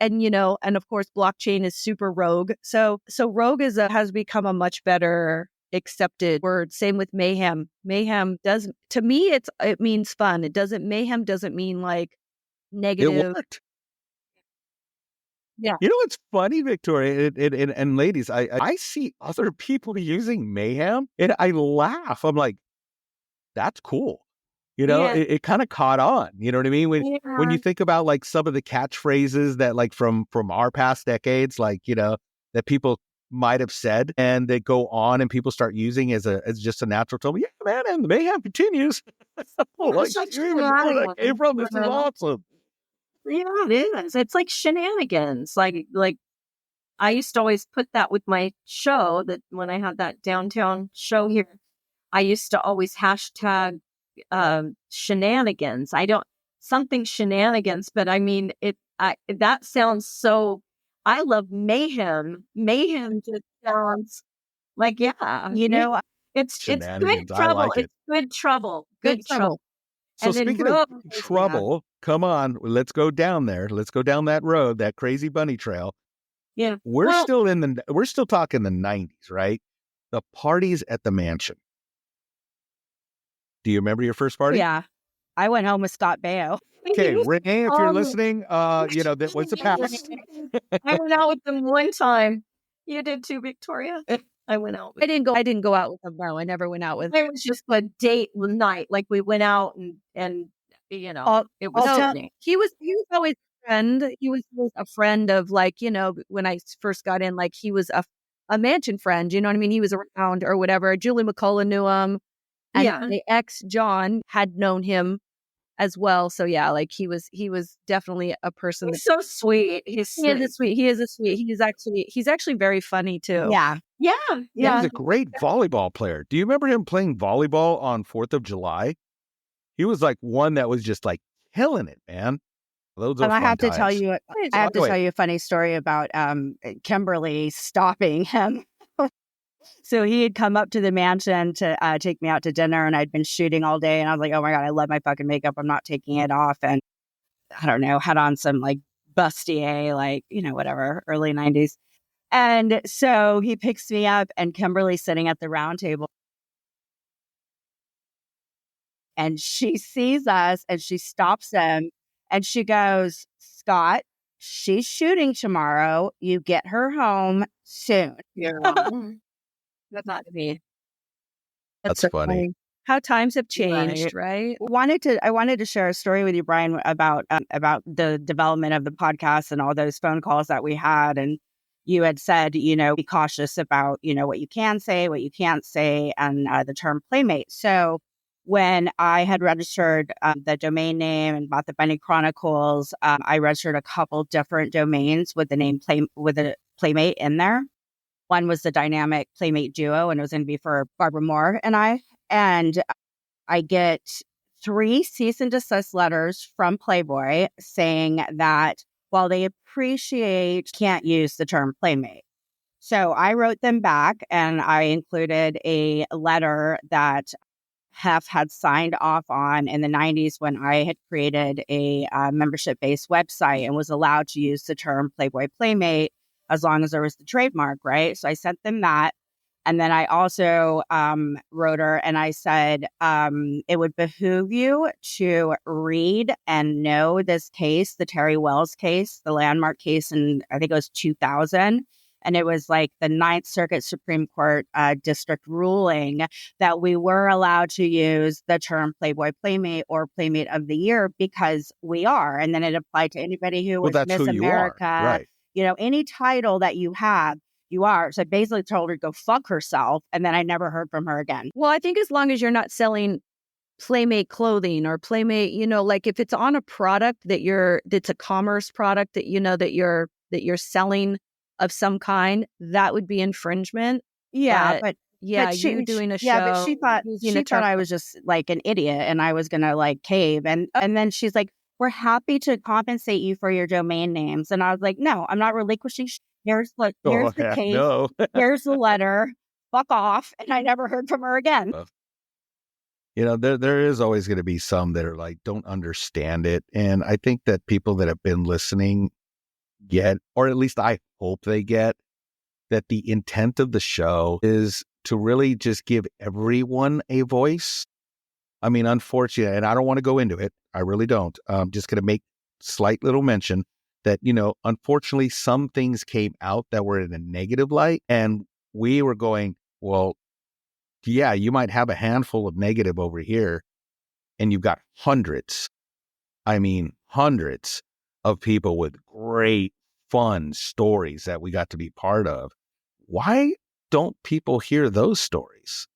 and of course blockchain is super rogue. So rogue has become a much better accepted word. Same with mayhem. Mayhem to me it means fun. Mayhem doesn't mean like negative. It worked. Yeah. It's funny, Victoria and ladies, I see other people using mayhem and I laugh. I'm like, that's cool. It kind of caught on. You know what I mean? When you think about like some of the catchphrases that like from our past decades, like, that people might have said and they go on and people start using as just a natural tone. Yeah, man, and the mayhem continues. Like, you even know where that came from. This is awesome. Yeah, it is. It's like shenanigans. Like I used to always put that with my show that when I had that downtown show here, I used to always hashtag shenanigans. Something shenanigans, but I mean that sounds so. I love mayhem. Mayhem just sounds like it's good trouble. Like it's good trouble. Good trouble. So speaking of trouble, come on, let's go down there. Let's go down that road, that crazy bunny trail. Yeah, we're still talking the 90s, right? The parties at the mansion. Do you remember your first party? Yeah. I went home with Scott Baio. Okay, Renee, if you're listening, that was the past. I went out with them one time. You did too, Victoria. I went out. I didn't go out with him. No, I never went out with him. It was just a date night. Like we went out and it was No, funny. he was always a friend. He was always a friend of, like, when I first got in, like, he was a mansion friend. You know what I mean? He was around or whatever. Julie McCullough knew him. And Yeah. the ex John had known him as well. So yeah, like he was definitely a person. He's so sweet. He is sweet. He's actually very funny too. Yeah. Yeah. Yeah, he's a great volleyball player. Do you remember him playing volleyball on 4th of July? He was like one that was just like killing it, man. Those are And I fun have to tell times. you, a funny story about Kimberly stopping him. So he had come up to the mansion to take me out to dinner, and I'd been shooting all day, and I was like, oh my God, I love my fucking makeup. I'm not taking it off. And I don't know, had on some like bustier, like, whatever, early 90s. And so he picks me up, and Kimberly's sitting at the round table. And she sees us, and she stops him, and she goes, Scott, she's shooting tomorrow. You get her home soon. That's not me. That's so funny. How times have changed, right? I wanted to share a story with you, Brian, about the development of the podcast and all those phone calls that we had. And you had said, be cautious about, what you can say, what you can't say, and the term Playmate. So when I had registered the domain name and bought the Bunny Chronicles, I registered a couple different domains with the name with a Playmate in there. One was the dynamic Playmate duo, and it was going to be for Barbara Moore and I. And I get 3 cease and desist letters from Playboy saying that while they appreciate, can't use the term Playmate. So I wrote them back, and I included a letter that Hef had signed off on in the 90s when I had created a membership-based website and was allowed to use the term Playboy Playmate as long as there was the trademark, right? So I sent them that. And then I also wrote her and I said, it would behoove you to read and know this case, the Terry Wells case, the landmark case in, I think it was 2000. And it was like the Ninth Circuit Supreme Court district ruling that we were allowed to use the term Playboy Playmate or Playmate of the Year because we are. And then it applied to anybody who was Miss America. Right. Any title that you have, you are. So I basically told her to go fuck herself. And then I never heard from her again. Well, I think as long as you're not selling Playmate clothing or Playmate, like if it's on a product that's a commerce product that, that you're selling of some kind, that would be infringement. Yeah. But you doing a show. Yeah, but she thought I was just like an idiot and I was going to like cave. And then she's like, we're happy to compensate you for your domain names. And I was like, no, I'm not relinquishing. Here's the case. No. Here's the letter. Fuck off. And I never heard from her again. There is always going to be some that are like, don't understand it. And I think that people that have been listening get, or at least I hope they get, that the intent of the show is to really just give everyone a voice. I mean, unfortunately, and I don't want to go into it. I really don't. I'm just going to make slight little mention that, unfortunately, some things came out that were in a negative light. And we were going, well, yeah, you might have a handful of negative over here. And you've got hundreds of people with great, fun stories that we got to be part of. Why don't people hear those stories?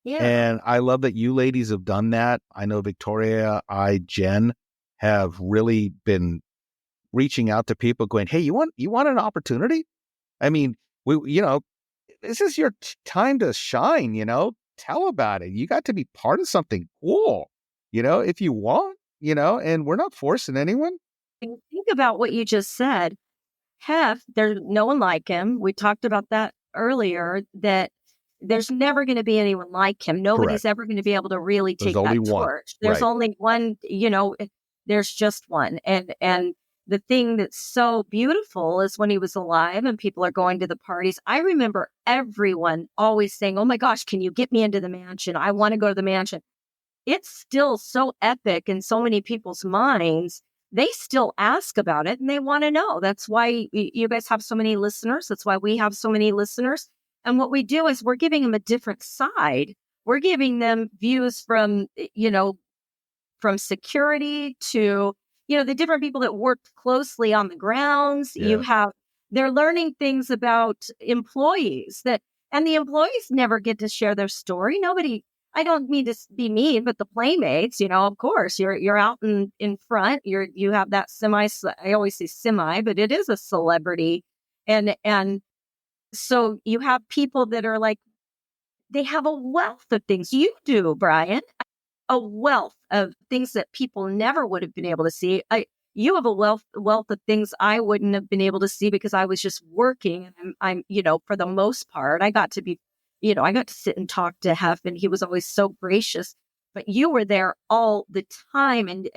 Yeah. And I love that you ladies have done that. I know Victoria, Jen have really been reaching out to people going, hey, you want an opportunity? I mean, this is your time to shine, tell about it. You got to be part of something cool, if you want, and we're not forcing anyone. Think about what you just said. Hef, there's no one like him. We talked about that earlier, that there's never going to be anyone like him. Nobody's Correct. ever going to be able to really take that torch. There's Right. only one, there's just one. And the thing that's so beautiful is when he was alive and people are going to the parties. I remember everyone always saying, oh my gosh, can you get me into the mansion? I want to go to the mansion. It's still so epic in so many people's minds they still ask about it and they want to know. That's why you guys have so many listeners. That's why we have so many listeners. And what we do is we're giving them a different side. We're giving them views from, from security to, the different people that work closely on the grounds. Yeah. They're learning things about employees and the employees never get to share their story. Nobody, I don't mean to be mean, but the Playmates, of course, you're out in front. You have that I always say semi, but it is a celebrity, and so you have people that are like, they have a wealth of things. You do, Brian, a wealth of things that people never would have been able to see. You have a wealth of things I wouldn't have been able to see because I was just working. And I'm for the most part, I got to sit and talk to Hef, and he was always so gracious. But you were there all the time, and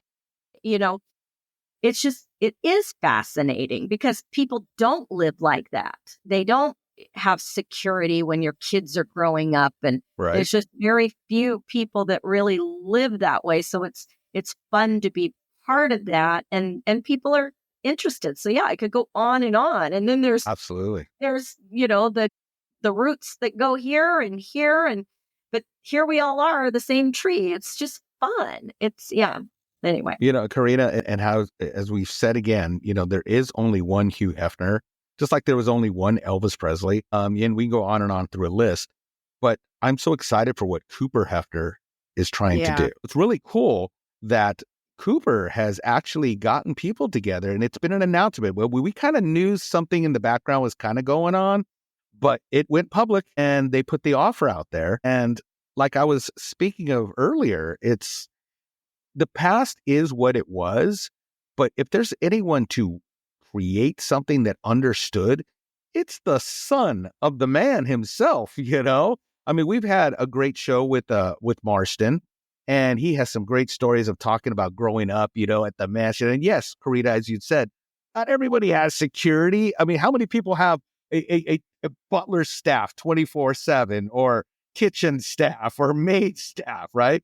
it is fascinating because people don't live like that. They don't have security when your kids are growing up, and there's just very few people that really live that way. So it's fun to be part of that, and people are interested. So yeah, I could go on, and then there's Absolutely. The roots that go here, but here we all are the same tree. It's just fun. Anyway. Karina, and how, as we've said again, there is only one Hugh Hefner, just like there was only one Elvis Presley. And we can go on and on through a list, but I'm so excited for what Cooper Hefner is trying to do. It's really cool that Cooper has actually gotten people together, and it's been an announcement. Well, we kind of knew something in the background was kind of going on, but it went public and they put the offer out there. And like I was speaking of earlier, the past is what it was, but if there's anyone to create something that understood, it's the son of the man himself, I mean, we've had a great show with Marston, and he has some great stories of talking about growing up, at the mansion. And yes, Karina, as you said, not everybody has security. I mean, how many people have a butler staff 24/7 or kitchen staff or maid staff, right?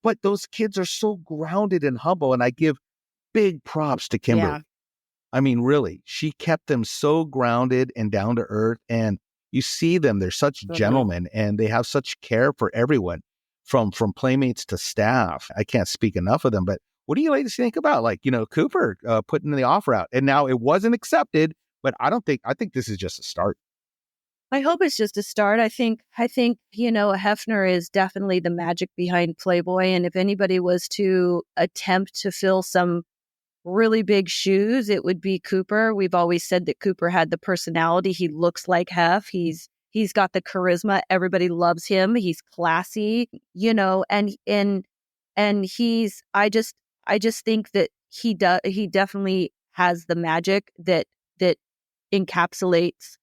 But those kids are so grounded and humble, and I give big props to Kimberly. Yeah. I mean, really, she kept them so grounded and down to earth, and you see them, they're such gentlemen, and they have such care for everyone, from Playmates to staff. I can't speak enough of them, but what do you ladies think about, Cooper putting the offer out? And now it wasn't accepted, but I think this is just a start. I hope it's just a start. I think Hefner is definitely the magic behind Playboy. And if anybody was to attempt to fill some really big shoes, it would be Cooper. We've always said that Cooper had the personality. He looks like Hef. He's got the charisma. Everybody loves him. He's classy, and he's, I just think that he definitely has the magic that encapsulates,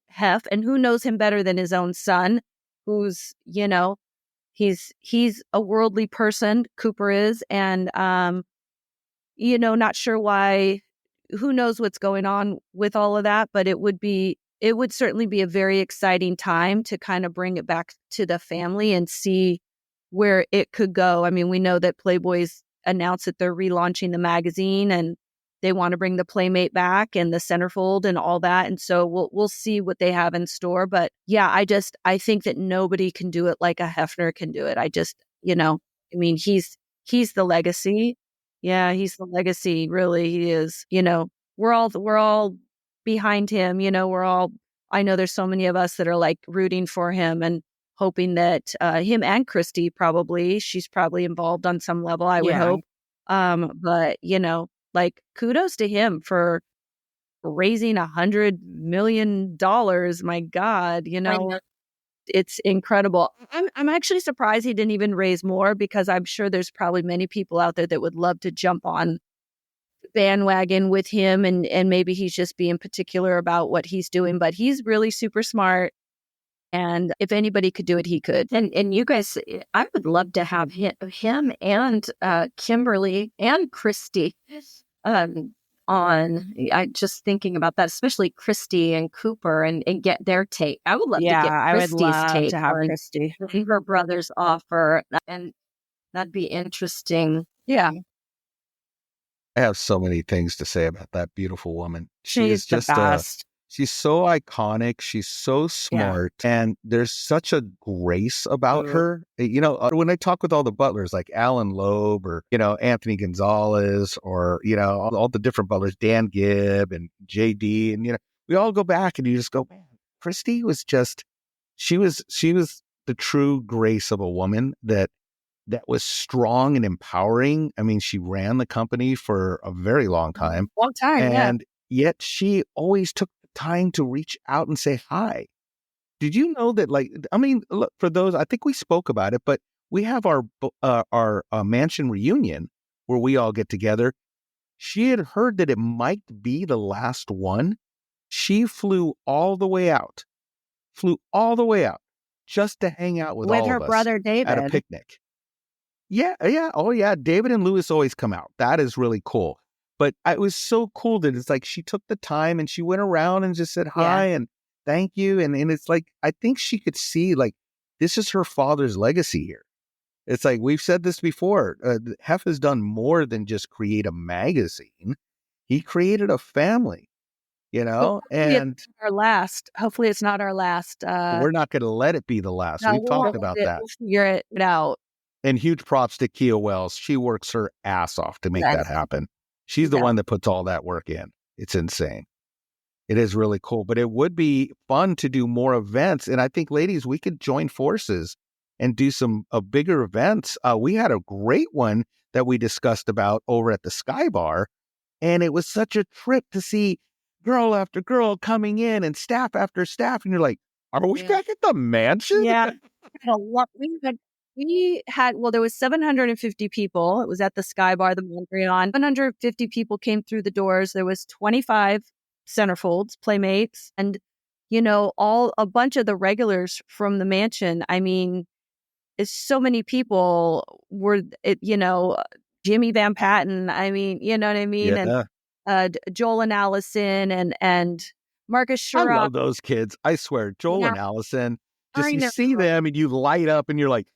Hef. And who knows him better than his own son, who's, he's a worldly person, Cooper is. And, not sure why, who knows what's going on with all of that, but it would certainly be a very exciting time to kind of bring it back to the family and see where it could go. I mean, we know that Playboy's announced that they're relaunching the magazine, and they want to bring the Playmate back and the centerfold and all that. And so we'll see what they have in store. But yeah, I think that nobody can do it like a Hefner can do it. He's the legacy. Yeah, he's the legacy. Really, he is. We're all behind him. I know there's so many of us that are like rooting for him and hoping that him and Christy, she's probably involved on some level, I would hope. But like, kudos to him for raising $100 million. My God, it's incredible. I'm actually surprised he didn't even raise more, because I'm sure there's probably many people out there that would love to jump on bandwagon with him, and maybe he's just being particular about what he's doing, but he's really super smart. And if anybody could do it, he could. And you guys, I would love to have him and Kimberly and Christy on. I just thinking about that, especially Christy and Cooper, and get their take. I would love to get Christy's take to have on Christy. her brother's offer, and that'd be interesting. Yeah. I have so many things to say about that beautiful woman. She is She's the just best. she's so iconic. She's so smart, and there's such a grace about her. When I talk with all the butlers, like Alan Loeb or Anthony Gonzalez, or all the different butlers, Dan Gibb and JD, and we all go back, and you just go, man, Christy was just she was the true grace of a woman that was strong and empowering. I mean, she ran the company for a very long time. Long time, And yet she always took the time to reach out and say hi. Did you know that, look, for those, I think we spoke about it, but we have our mansion reunion where we all get together. She had heard that it might be the last one. She flew all the way out just to hang out with all her of us brother at a David. picnic. Yeah. Oh, yeah. David and Lewis always come out. That is really cool. But it was so cool that it's like she took the time and she went around and just said hi and thank you. And it's like, I think she could see, like, this is her father's legacy here. It's like, we've said this before. Hef has done more than just create a magazine. He created a family, Well, and hopefully it's not our last. we're not going to let it be the last. No, We've talked about that. We'll figure it out. And huge props to Kia Wells. She works her ass off to make that happen. She's the Yeah. one that puts all that work in. It's insane. It is really cool. But it would be fun to do more events. And I think, ladies, we could join forces and do some bigger events. We had a great one that we discussed about over at the Sky Bar. And it was such a trip to see girl after girl coming in and staff after staff. And you're like, are we back at the mansion? Yeah. We had, there was 750 people. It was at the Sky Bar, the Mondrian. 750 people came through the doors. There was 25 centerfolds, Playmates, and, a bunch of the regulars from the mansion. I mean, it's so many people were, Jimmy Van Patten. I mean, you know what I mean? Yeah. And Joel and Allison and Marcus I Sherrod. love those kids. I swear, Joel and Allison, just I you know. see them and you light up and you're like,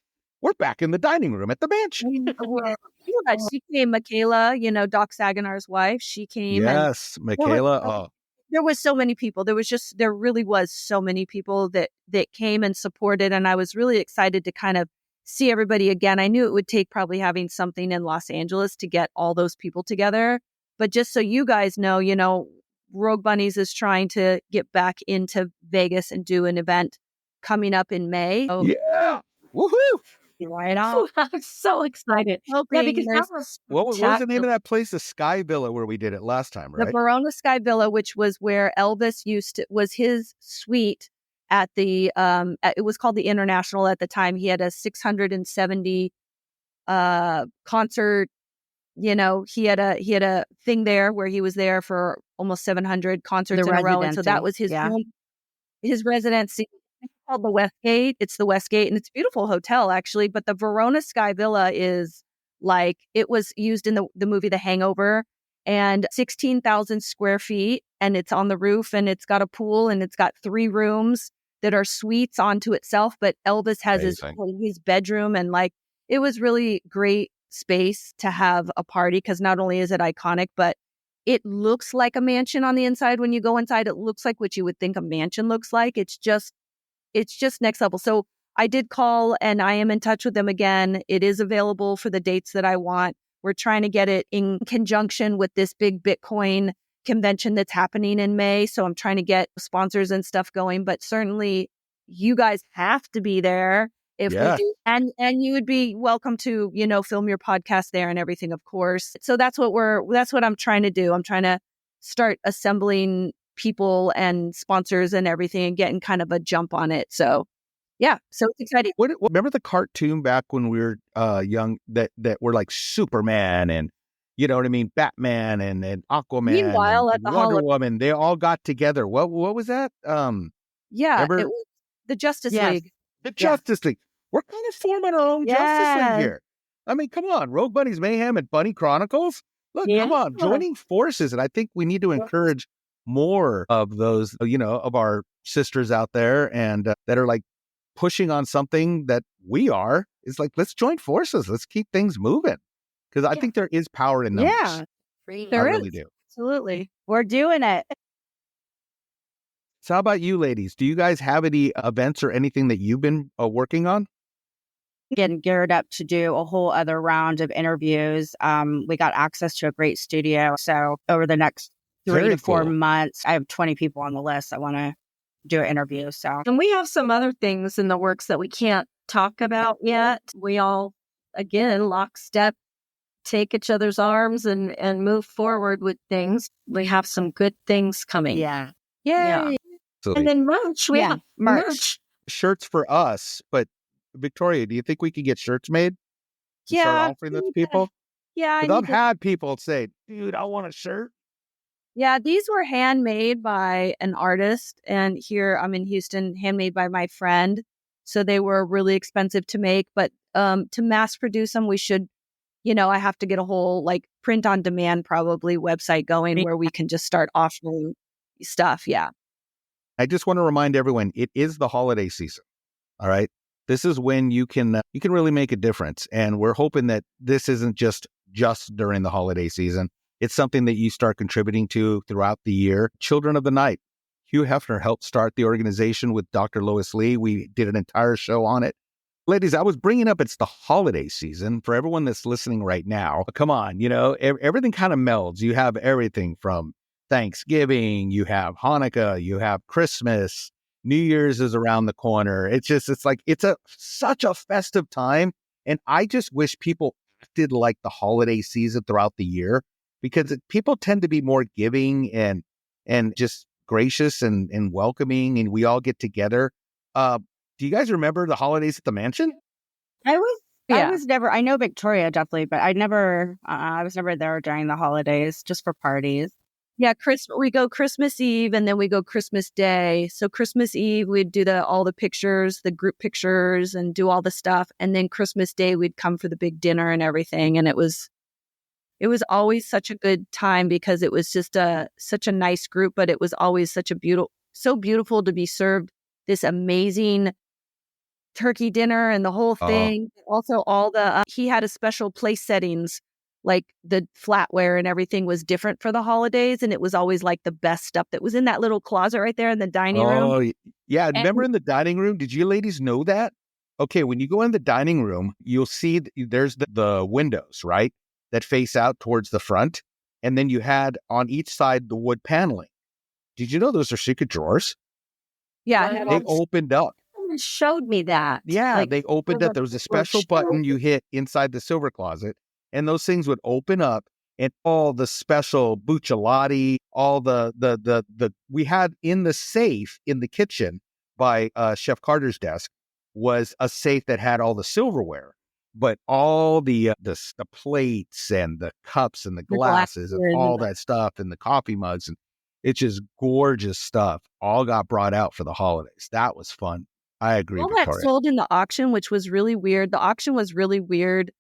we're back in the dining room at the mansion. Yeah, she came, Michaela, Doc Saganar's wife. She came. Yes, Michaela. There was so many people. There really was so many people that came and supported. And I was really excited to kind of see everybody again. I knew it would take probably having something in Los Angeles to get all those people together. But just so you guys know, Rogue Bunnies is trying to get back into Vegas and do an event coming up in May. So, yeah. Woohoo. right on. I'm so excited. Because that was What was the name of that place? The Sky Villa where we did it last time, right? The Verona Sky Villa, which was where Elvis was his suite at the, it was called the International at the time. He had a 670 concert. He had a thing there where he was there for almost 700 concerts in a row. And so that was his residency. It's called the Westgate. It's the Westgate, and it's a beautiful hotel, actually. But the Verona Sky Villa is like, it was used in the movie The Hangover, and 16,000 square feet, and it's on the roof, and it's got a pool, and it's got 3 rooms that are suites onto itself. But Elvis has his bedroom, and like, it was really great space to have a party, because not only is it iconic, but it looks like a mansion on the inside. When you go inside, it looks like what you would think a mansion looks like. It's just next level. So I did call, and I am in touch with them again. It is available for the dates that I want. We're trying to get it in conjunction with this big Bitcoin convention that's happening in May. So I'm trying to get sponsors and stuff going, but certainly you guys have to be there if we do. And you would be welcome to, film your podcast there and everything, of course. So that's what I'm trying to do. I'm trying to start assembling people and sponsors and everything and getting kind of a jump on it. So yeah, so it's exciting. Remember the cartoon back when we were young that were like Superman and, you know what I mean, Batman and Aquaman, Meanwhile, and Wonder Woman, they all got together. What was that? It was the Justice League. The Justice League. We're kind of forming our own Justice League here. I mean, come on, Rogue Bunnies, Mayhem, and Bunny Chronicles. Look, come on, joining forces. And I think we need to encourage more of those, of our sisters out there and that are like pushing on something that we are. It's like, let's join forces. Let's keep things moving. Because I think there is power in numbers. Yeah, Great. There I is. really do. Absolutely. We're doing it. So how about you ladies? Do you guys have any events or anything that you've been working on? Getting geared up to do a whole other round of interviews. We got access to a great studio. So over the next 3 Very to 4 cool. months, I have 20 people on the list that want to do an interview. So And we have some other things in the works that we can't talk about yet. We all, again, lockstep, take each other's arms and move forward with things. We have some good things coming. yeah. Yeah. Yay. And then merch. We Yeah, have merch. Shirts for us, but Victoria, do you think we could get shirts made and start Yeah. offering them to people? Yeah. I Because I've need to- had people say, dude, I want a shirt. Yeah, these were handmade by an artist. And here I'm in Houston, handmade by my friend. So they were really expensive to make. But to mass produce them, we should, I have to get a whole like print on demand probably website going where we can just start offering stuff. Yeah. I just want to remind everyone, it is the holiday season. All right. This is when you can really make a difference. And we're hoping that this isn't just during the holiday season. It's something that you start contributing to throughout the year. Children of the Night. Hugh Hefner helped start the organization with Dr. Lois Lee. We did an entire show on it. Ladies, I was bringing up it's the holiday season for everyone that's listening right now. Come on, everything kind of melds. You have everything from Thanksgiving, you have Hanukkah, you have Christmas, New Year's is around the corner. It's such a festive time. And I just wish people acted like the holiday season throughout the year, because people tend to be more giving and just gracious and welcoming, and we all get together. Do you guys remember the holidays at the mansion? I Yeah. was never, I know Victoria definitely, but I was never there during the holidays, just for parties. Yeah, we go Christmas Eve and then we go Christmas Day. So Christmas Eve, we'd do all the pictures, the group pictures, and do all the stuff. And then Christmas Day, we'd come for the big dinner and everything. And it was always such a good time because it was just such a nice group, but it was always so beautiful to be served this amazing turkey dinner and the whole thing. Also, he had a special place settings, like the flatware and everything was different for the holidays. And it was always like the best stuff that was in that little closet right there in the dining room. Oh, yeah. And- Remember in the dining room? Did you ladies know that? Okay, when you go in the dining room, you'll see there's the windows, right, that face out towards the front. And then you had on each side the wood paneling. Did you know those are secret drawers? Yeah. Right. it had They all the- opened up. Someone showed me that. Yeah, Like, they opened up. There was a special show. button you hit inside the silver closet, and those things would open up, and all the special bucciolati, all the we had in the safe in the kitchen by Chef Carter's desk was a safe that had all the silverware, but all the plates and the cups and the glasses and glasses all and that stuff and the coffee mugs, and it's just gorgeous stuff. All got brought out for the holidays. That was fun. I agree, all that Victoria. sold in the auction, which was really weird. The auction was really weird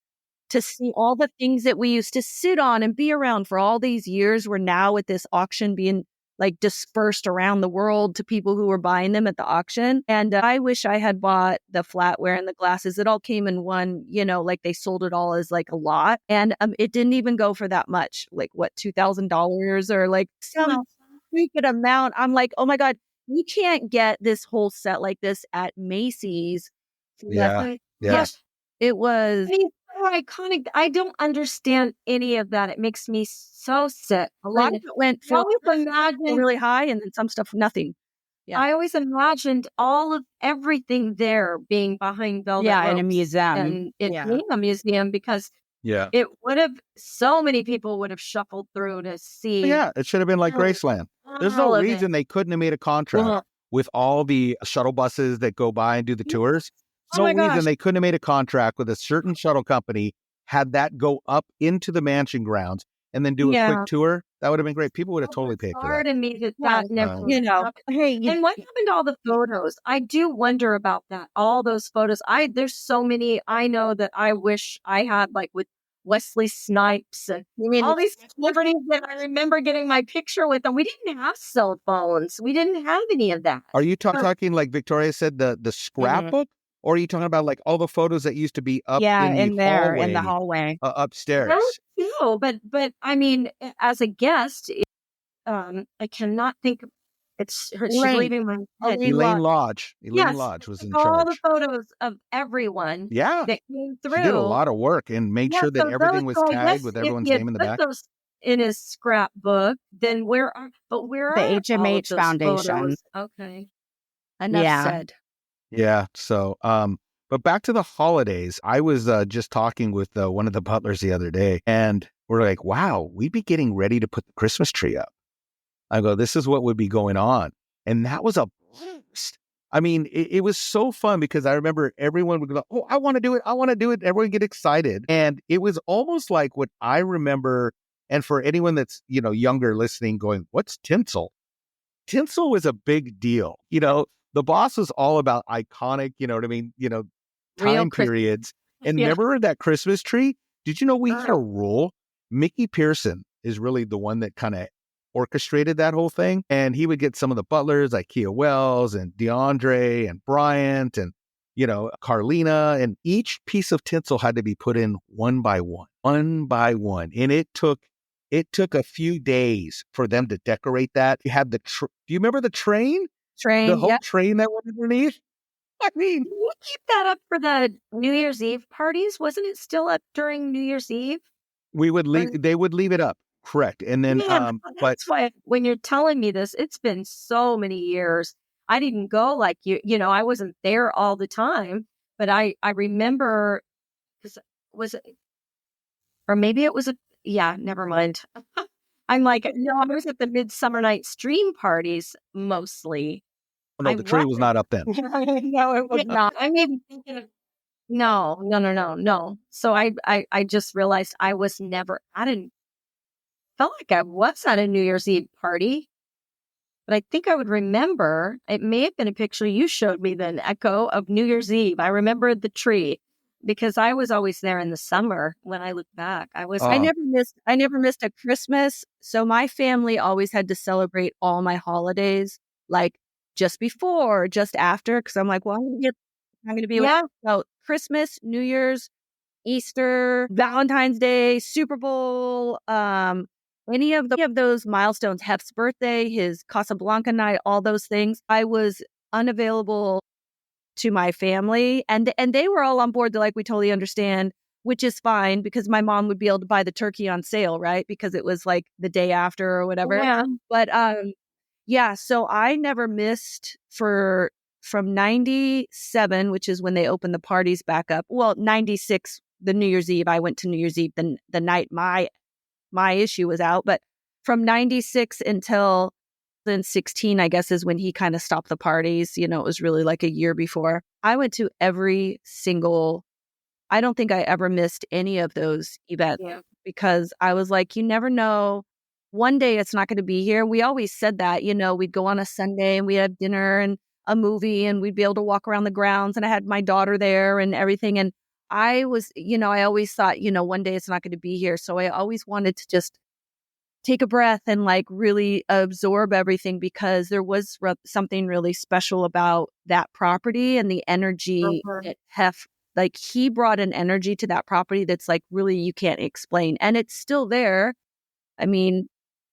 to see all the things that we used to sit on and be around for all these years were now at this auction being like dispersed around the world to people who were buying them at the auction. And I wish I had bought the flatware and the glasses. It all came in one, like they sold it all as like a lot. And it didn't even go for that much, like what, $2,000 or like some freaking amount. I'm like, oh my God, you can't get this whole set like this at Macy's. Yeah. Yeah. It was. I mean, so iconic. I don't understand any of that. It makes me so sick. A lot of it went I for always imagined, really high, and then some stuff nothing. Yeah. I always imagined all of everything there being behind velvet Yeah, in a ropes museum. and it Yeah. being a museum, because Yeah. it would have, so many people would have shuffled through to see. Yeah. It should have been like all- Graceland. There's all no of it. reason they couldn't have made a contract Well, with all the shuttle buses that go by and do the tours. Oh my No reason gosh. they couldn't have made a contract with a certain shuttle company, had that go up into the mansion grounds, and then do a Yeah. quick tour. That would have been great. People would have totally paid for Hard that. to me that Yeah. that never happened. Hey, And what happened to all the photos? I do wonder about that. All those photos. There's so many I know that I wish I had, like with Wesley Snipes and all these celebrities that I remember getting my picture with them. We didn't have cell phones. We didn't have any of that. Are you talking like Victoria said, the scrapbook? Or are you talking about like all the photos that used to be up Yeah, in the in there, hallway, in the hallway. upstairs? No, but I mean, as a guest, I cannot think. It's her. She's Elaine. leaving my head. Elaine Lodge. Elaine Yes, Lodge was in all the charge. photos of everyone Yeah. that came She did a through. lot of work and made Yeah, sure that so everything those was go. tagged Yes, with if everyone's he had name in the put back. those in his scrapbook, then where are The all of HMH those Foundation. photos? Okay. Enough Yeah. said. Yeah. So, but back to the holidays, I was just talking with one of the butlers the other day, and we're like, wow, we'd be getting ready to put the Christmas tree up. I go, this is what would be going on. And that was a blast. I mean, it was so fun because I remember everyone would go, oh, I want to do it. I want to do it. Everyone would get excited. And it was almost like what I remember. And for anyone that's, younger listening going, what's tinsel? Tinsel was a big deal. The boss was all about iconic, you know what I mean? Real Time Christmas. periods. And Yeah. remember that Christmas tree? Did you know we had a Oh. rule? Mickey Pearson is really the one that kind of orchestrated that whole thing. And he would get some of the butlers like Kia Wells and DeAndre and Bryant and, Carlina. And each piece of tinsel had to be put in one by one. And it took a few days for them to decorate that. You had do you remember the train? The whole train that went underneath? I mean, Did you keep that up for the New Year's Eve parties? Wasn't it still up during New Year's Eve? they would leave it up. Correct. And then, Yeah, but that's why when you're telling me this, it's been so many years. I didn't go like you. I wasn't there all the time, but I remember because was it, or maybe it was yeah. Never mind. I'm like, no, I was at the Midsummer Night's Dream parties mostly. no, the tree was not up then. No, it was not. I may be thinking of no. So I just realized I didn't felt like I was at a New Year's Eve party, but I think I would remember. It may have been a picture you showed me then, Echo, of New Year's Eve. I remember the tree because I was always there in the summer when I look back. I never missed a Christmas. So my family always had to celebrate all my holidays, like just before, just after, because I'm like, well, I'm going to be with Christmas, New Year's, Easter, Valentine's Day, Super Bowl, any of those milestones, Hef's birthday, his Casablanca night, all those things. I was unavailable to my family, and they were all on board. They're like, we totally understand, which is fine because my mom would be able to buy the turkey on sale, right? Because it was like the day after or whatever. Yeah. But so I never missed from 97, which is when they opened the parties back up. Well, 96, the New Year's Eve, I went to New Year's Eve the night my issue was out. But from 96 until then 16, I guess, is when he kind of stopped the parties. It was really like a year before. I went to every single, I don't think I ever missed any of those events because I was like, you never know. One day it's not going to be here. We always said that, we'd go on a Sunday and we'd have dinner and a movie and we'd be able to walk around the grounds, and I had my daughter there and everything. And I was, I always thought, one day it's not going to be here. So I always wanted to just take a breath and like really absorb everything because there was something really special about that property and the energy that like he brought an energy to that property that's like really you can't explain. And it's still there. I mean,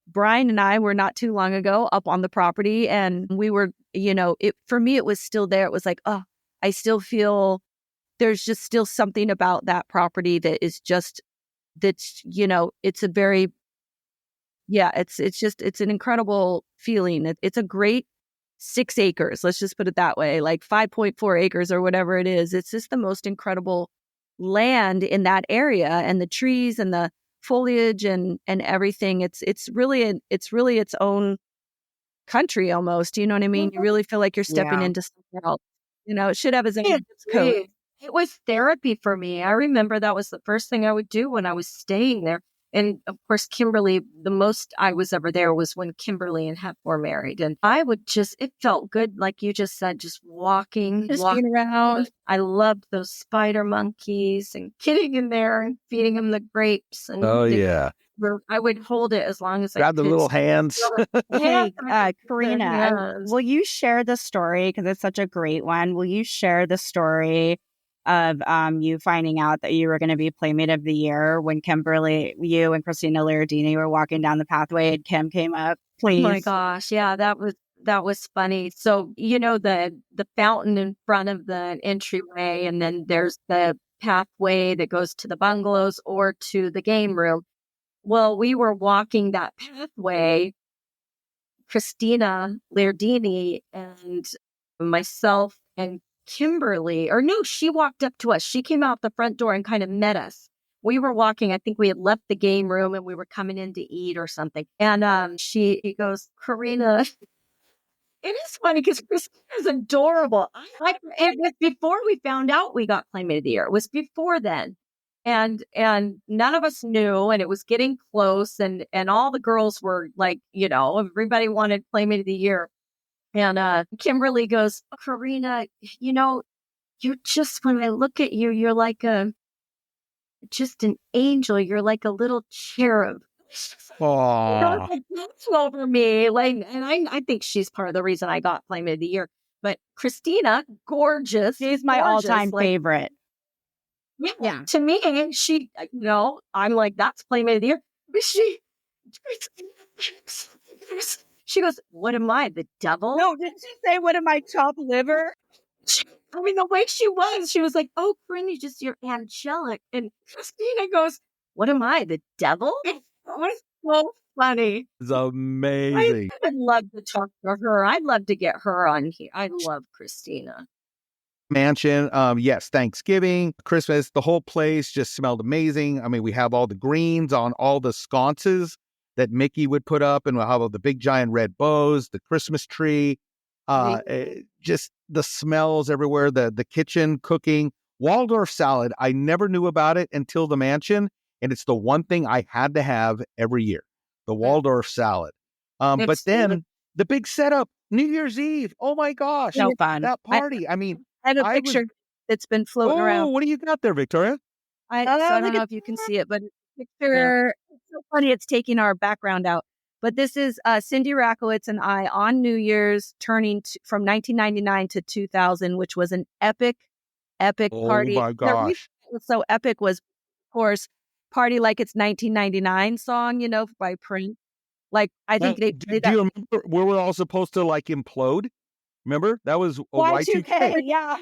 Brian and I were not too long ago up on the property and we were, for me, it was still there. It was like, oh, I still feel there's just still something about that property that is just, it's a very, it's an incredible feeling. It's a great 6 acres. Let's just put it that way, like 5.4 acres or whatever it is. It's just the most incredible land in that area, and the trees and the foliage and everything. It's really its own country almost. You know what I mean? You really feel like you're stepping into something else. It should have its own code. It was therapy for me. I remember that was the first thing I would do when I was staying there. And of course, Kimberly, the most I was ever there was when Kimberly and Hep were married. And I would it felt good, like you just said, just walking being around. I loved those spider monkeys and getting in there and feeding them the grapes. And I would hold it as long as I Grab the could. little hands. Hey, Yeah, Karina, yes. will you share the story? Because it's such a great one. Will you share the story of you finding out that you were going to be Playmate of the Year when you and Christina Lardini were walking down the pathway and Kim came up? Oh my Please. gosh, yeah, that was funny. So, the fountain in front of the entryway, and then there's the pathway that goes to the bungalows or to the game room. Well, we were walking that pathway, Christina Lardini and myself and Kimberly, or no, she walked up to us. She came out the front door and kind of met us. We were walking, I think we had left the game room and we were coming in to eat or something. And she goes, Karina, it is funny because Christina is adorable. It was before we found out we got Playmate of the Year. It was before then. And none of us knew, and it was getting close, and all the girls were like, everybody wanted Playmate of the Year. And Kimberly goes, Karina, you're just, when I look at you, you're like just an angel. You're like a little cherub. Aw. That's over me. And I think she's part of the reason I got Playmate of the Year. But Christina, gorgeous. She's my gorgeous, all-time favorite. Yeah. To me, I'm like, that's Playmate of the Year. But she goes, what am I, the devil? No, did she say, what am I, chopped liver? I mean, the way she was like, oh, Corinne, you're angelic. And Christina goes, what am I, the devil? It was so funny. It's amazing. I'd love to talk to her. I'd love to get her on here. I love Christina. Mansion. Yes, Thanksgiving, Christmas, the whole place just smelled amazing. I mean, we have all the greens on all the sconces that Mickey would put up, and we'll have all the big giant red bows, the Christmas tree, just the smells everywhere, the kitchen cooking. Waldorf salad, I never knew about it until the mansion, and it's the one thing I had to have every year, the Waldorf salad. But then the big setup, New Year's Eve. Oh my gosh. So fun. That party. I mean, I have a picture that's been floating around. what do you got there, Victoria? I don't know if you can see it, but it's a picture. It's so funny. It's taking our background out. But this is Cindy Rakowitz and I on New Year's, turning from 1999 to 2000, which was an epic party. Oh my gosh. The reason it was so epic was, of course, Party Like It's 1999 song, by Prince. Like, I think they do you remember where we're all supposed to like implode? Remember? That was Y2K. Yeah.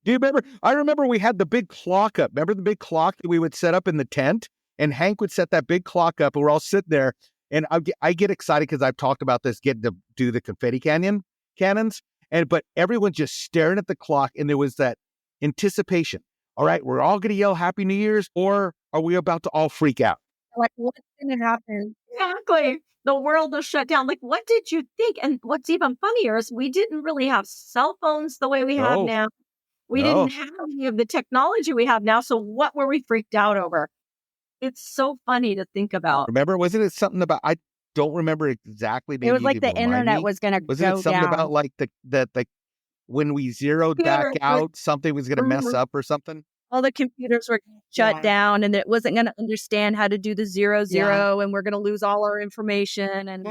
Do you remember? I remember we had the big clock up. Remember the big clock that we would set up in the tent? And Hank would set that big clock up, and we're all sitting there. And I get excited because I've talked about this, getting to do the confetti cannons. But everyone's just staring at the clock, and there was that anticipation. All right, we're all going to yell Happy New Year's, or are we about to all freak out? like, what's going to happen? Exactly. The world will shut down. Like, what did you think? And what's even funnier is we didn't really have cell phones the way we have now. We didn't have any of the technology we have now. So what were we freaked out over? It's so funny to think about. Remember, wasn't it something about, I don't remember exactly. It was like the internet was going to go down. Wasn't it something about like the when we zeroed back out, something was going to mess up or something? All the computers were shut down, and it wasn't going to understand how to do the 0, 0, and we're going to lose all our information. And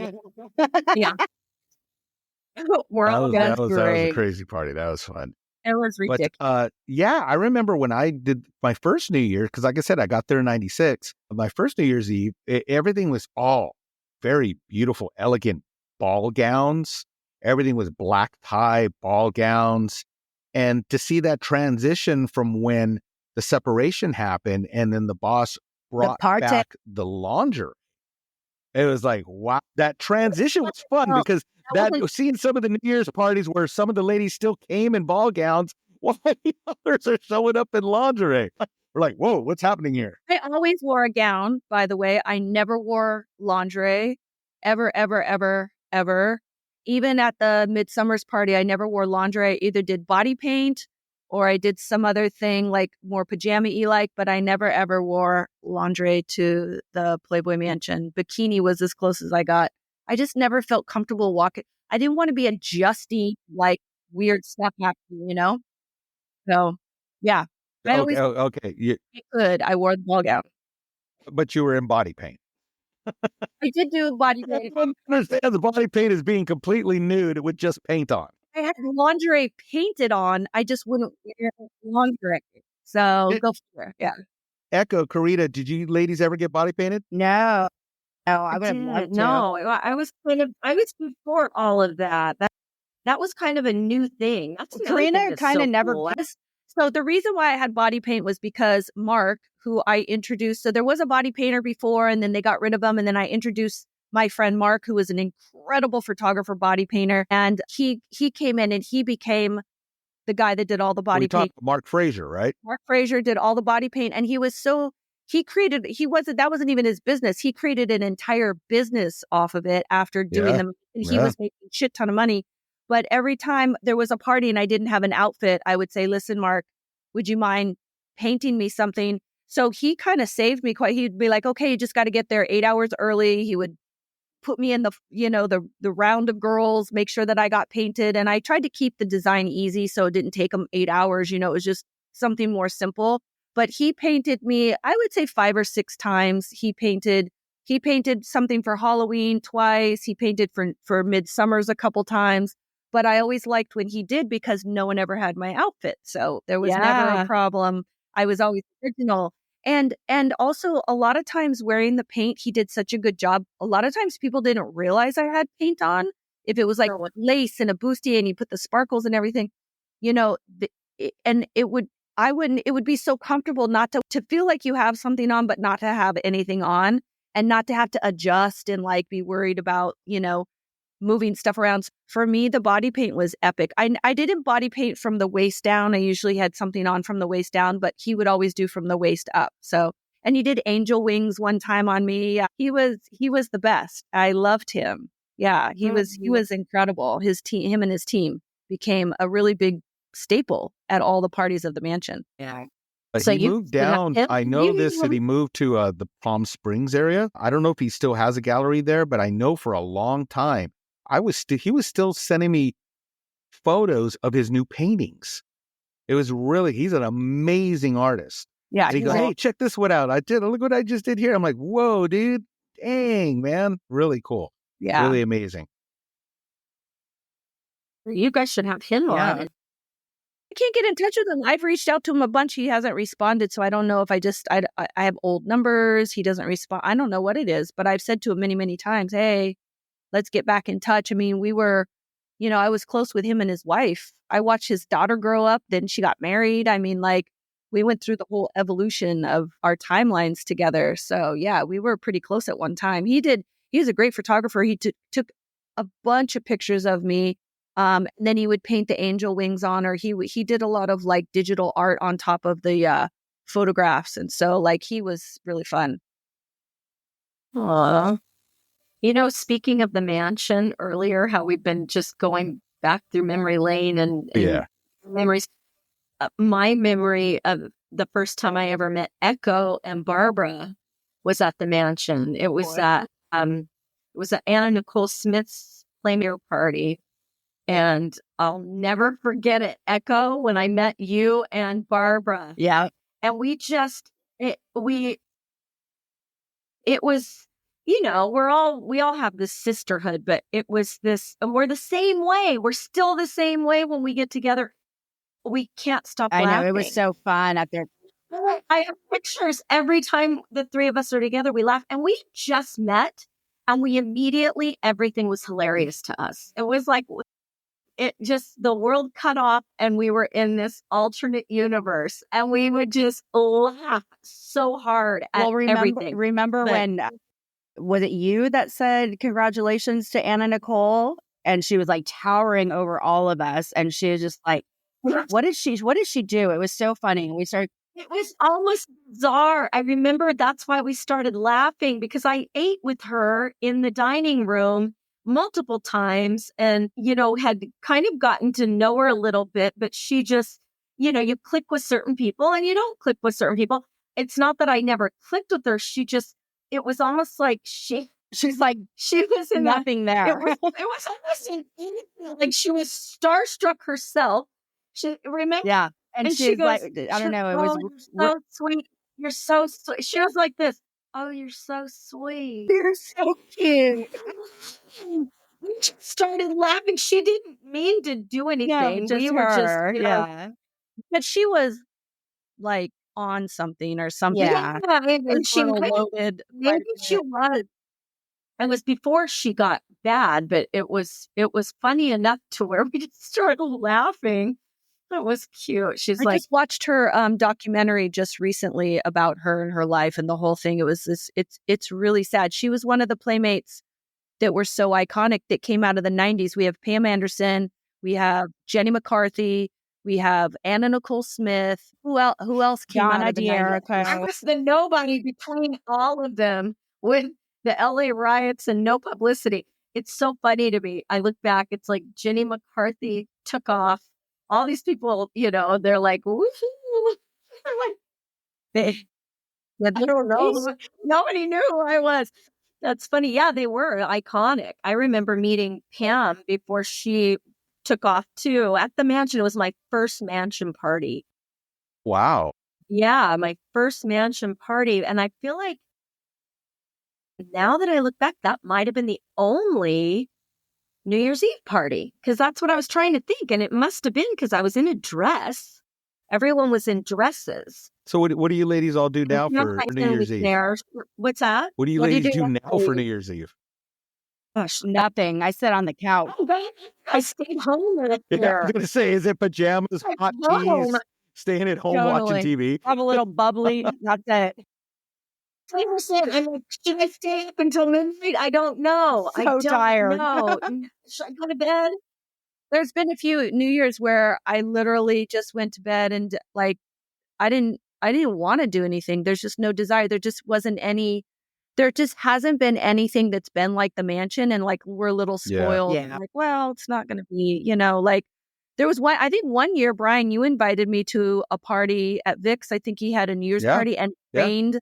yeah, that was a crazy party. That was fun. It was ridiculous. But I remember when I did my first New Year, because like I said, I got there in 96. My first New Year's Eve, everything was all very beautiful, elegant ball gowns. Everything was black tie, ball gowns. And to see that transition from when the separation happened and then the boss brought back the lingerie, it was like, wow, that transition was fun because seeing some of the New Year's parties where some of the ladies still came in ball gowns while the others are showing up in lingerie. We're like, whoa, what's happening here? I always wore a gown, by the way. I never wore lingerie, ever, ever, ever, ever. Even at the Midsummer's party, I never wore lingerie. I either did body paint or I did some other thing like more pajama-y like, but I never ever wore lingerie to the Playboy Mansion. Bikini was as close as I got. I just never felt comfortable walking. I didn't want to be adjusting like weird stuff happening, So, yeah. I always Okay. could. I wore the ball gown. But you were in body paint. I did do body paint. I don't understand the body paint is being completely nude with just paint on. I had lingerie painted on. I just wouldn't wear lingerie. So go figure. Yeah. Echo, Karita, did you ladies ever get body painted? No, I would have loved to. No, I was before all of that. That was kind of a new thing. That's another thing Karina that's kind of so never. cool. So the reason why I had body paint was because Mark, who I introduced, so there was a body painter before, and then they got rid of him, and then I introduced my friend Mark, who was an incredible photographer, body painter, and he came in and he became the guy that did all the body paint. Mark Fraser, right? Mark Fraser did all the body paint, and he that wasn't even his business. He created an entire business off of it after doing them. And he was making a shit ton of money. But every time there was a party and I didn't have an outfit, I would say, listen, Mark, would you mind painting me something? So he kind of saved me quite. He'd be like, okay, you just got to get there 8 hours early. He would put me in the round of girls, make sure that I got painted. And I tried to keep the design easy so it didn't take him 8 hours. It was just something more simple. But he painted me, I would say 5 or 6 times. He painted something for Halloween twice. He painted for Midsummer's a couple times. But I always liked when he did because no one ever had my outfit. So there was never a problem. I was always original. And also a lot of times wearing the paint, he did such a good job. A lot of times people didn't realize I had paint on. If it was like lace and a bustier and you put the sparkles and everything, it would be so comfortable not to feel like you have something on, but not to have anything on and not to have to adjust and like be worried about, moving stuff around. For me, the body paint was epic. I didn't body paint from the waist down. I usually had something on from the waist down, but he would always do from the waist up. So, and he did angel wings one time on me. He was the best. I loved him. Yeah, he was incredible. Him and his team became a really big staple at all the parties of the mansion. Yeah. So he moved down. I know that he moved to the Palm Springs area. I don't know if he still has a gallery there, but I know for a long time he was still sending me photos of his new paintings. It was he's an amazing artist. Yeah. And he goes, hey, check this one out. Look what I just did here. I'm like, whoa, dude. Dang, man. Really cool. Yeah. Really amazing. You guys should have him on. I can't get in touch with him. I've reached out to him a bunch. He hasn't responded. So I don't know if I have old numbers. He doesn't respond. I don't know what it is, but I've said to him many, many times, hey, let's get back in touch. I mean, we were, I was close with him and his wife. I watched his daughter grow up. Then she got married. I mean, like we went through the whole evolution of our timelines together. So yeah, we were pretty close at one time. He's a great photographer. He took a bunch of pictures of me. And then he would paint the angel wings on, or he did a lot of like digital art on top of the photographs. And so like he was really fun. Aww. Speaking of the mansion earlier, how we've been just going back through memory lane and memories. My memory of the first time I ever met Echo and Barbara was at the mansion. It was at Anna Nicole Smith's Playmates party. And I'll never forget it, Echo, when I met you and Barbara. Yeah. And we was, we all have this sisterhood, but it was we're the same way. We're still the same way when we get together. We can't stop laughing. I know, it was so fun up there. I have pictures every time the three of us are together. We laugh, and we just met, and we immediately, everything was hilarious to us. It was like, the world cut off and we were in this alternate universe and we would just laugh so hard at everything. Remember when, was it you that said congratulations to Anna Nicole? And she was like towering over all of us. And she was just like, what did she do? It was so funny. And it was almost bizarre. I remember that's why we started laughing, because I ate with her in the dining room multiple times and, had kind of gotten to know her a little bit, but she just, you click with certain people and you don't click with certain people. It's not that I never clicked with her. It was almost like she's like, she was in nothing there. It was almost like she was starstruck herself. Remember? Yeah. And she she's like, goes, I don't know, it was, "Oh, you're so sweet. You're so sweet." She was like this. "Oh, you're so sweet. you're so cute. We just started laughing. She didn't mean to do Yeah, anything. just We were just, her. Yeah. But she was like on something or something. Yeah. and Her she girl might, loaded quite maybe a she bit. was. It was before she got bad, but it was funny enough to where we just started laughing. That was cute. She's I like, just watched her documentary just recently about her and her life and the whole thing. It was this. It's really sad. She was one of the Playmates that were so iconic that came out of the 90s. We have Pam Anderson, we have Jenny McCarthy, we have Anna Nicole Smith. Who else came out Donna of the 90s? I D'Erico. was the nobody between all of them with the LA riots and no publicity. It's so funny to me. I look back, it's like Jenny McCarthy took off. All these people, they're like, woohoo. I'm like, I don't know. Nobody knew who I was. That's funny. Yeah, they were iconic. I remember meeting Pam before she took off too at the mansion. It was my first mansion party. Wow. Yeah, my first mansion party. And I feel like now that I look back, that might have been the only New Year's Eve party because that's what I was trying to think. And it must have been because I was in a dress. Everyone was in dresses. So what do you ladies all do now Yeah, for my New family Year's Eve? there. What's that? What do you What do you ladies do do next now for week? New Year's Eve? Gosh, nothing. I sit on the couch. Oh, I stayed home last Yeah, I year. was gonna say, is it pajamas, I'm hot home. teas, staying at home watching Totally. TV? I'm a little bubbly. That's it. I was saying, I'm like, should I stay up until midnight? I don't know. I So don't tired. know. Should I go to bed? There's been a few New Year's where I literally just went to bed and like I didn't want to do anything. There's just no desire. There just wasn't any. There just hasn't been anything that's been like the mansion, and like we're a little Yeah. spoiled. Yeah. Like, well, it's not going to be, like there was one. I think one year, Brian, you invited me to a party at Vic's. I think he had a New Year's Yeah. party, and it Yeah. rained.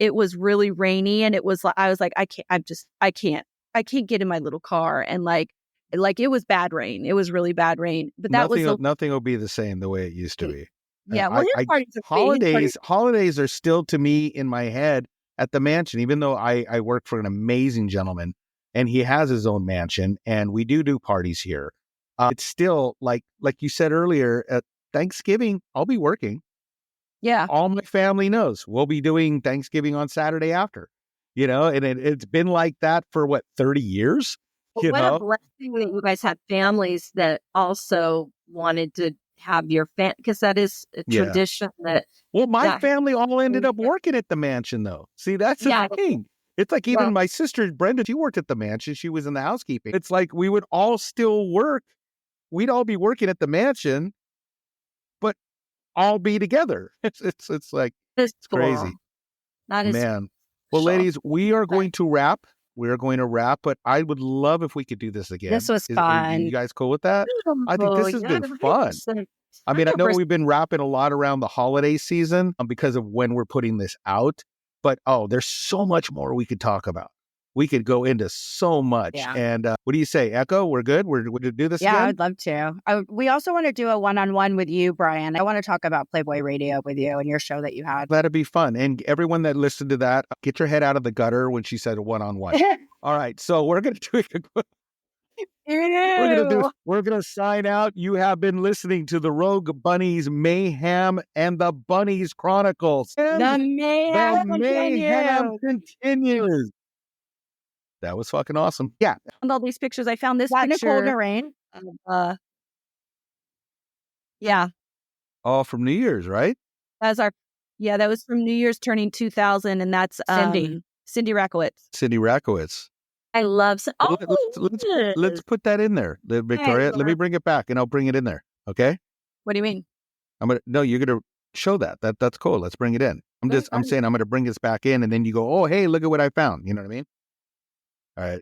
It was really rainy, and it was like I was like, I can't get in my little car, and like it was bad rain. It was really bad rain, but that was Nothing will be the same the way it used to be. yeah. Well, his parties are free. His Holidays are still to me in my head at the mansion, even though I work for an amazing gentleman and he has his own mansion and we do parties here. It's still like you said earlier at Thanksgiving, I'll be working. yeah. All my family knows we'll be doing Thanksgiving on Saturday after, and it's been like that for 30 years, Well, what a blessing that you guys have families that also wanted to have your because that is a Yeah. tradition that. Well, my Yeah. family all ended up working at the mansion, though. See, that's the Yeah. thing. It's like even Well- my sister, Brenda, she worked at the mansion. She was in the housekeeping. It's like we would all still work. We'd all be working at the mansion, but all be together. It's like, It's crazy. That is man. Well, special. ladies, we are going to wrap. We are going to wrap, but I would love if we could do this again. This was Are fun. you guys cool with that? I think this has been fun. 100%. I mean, I know 100%. we've been wrapping a lot around the holiday season because of when we're putting this out, but there's so much more we could talk about. We could go into so much. Yeah. And what do you say, Echo? We're good? We're going to do this Yeah, again? I'd love to. We also want to do a one-on-one with you, Brian. I want to talk about Playboy Radio with you and your show that you had. That'd be fun. And everyone that listened to that, get your head out of the gutter when she said a one-on-one. All right. So we're going to do we're going to sign out. You have been listening to the Rogue Bunnies Mayhem and the Bunnies Chronicles. And The Mayhem continues. That was fucking awesome. Yeah. found all these pictures. I found this That Nicole picture. Lorraine. Yeah, All from New Year's, right? that was from New Year's turning 2000, and that's Cindy Rakowitz. Cindy Rakowitz. I love. Let's put that in there, Victoria. Let me bring it back, and I'll bring it in there. Okay. What do you mean? You're gonna show that. That's cool. Let's bring it in. I'm saying I'm gonna bring this back in, and then you go, oh, hey, look at what I found. You know what I mean? All right.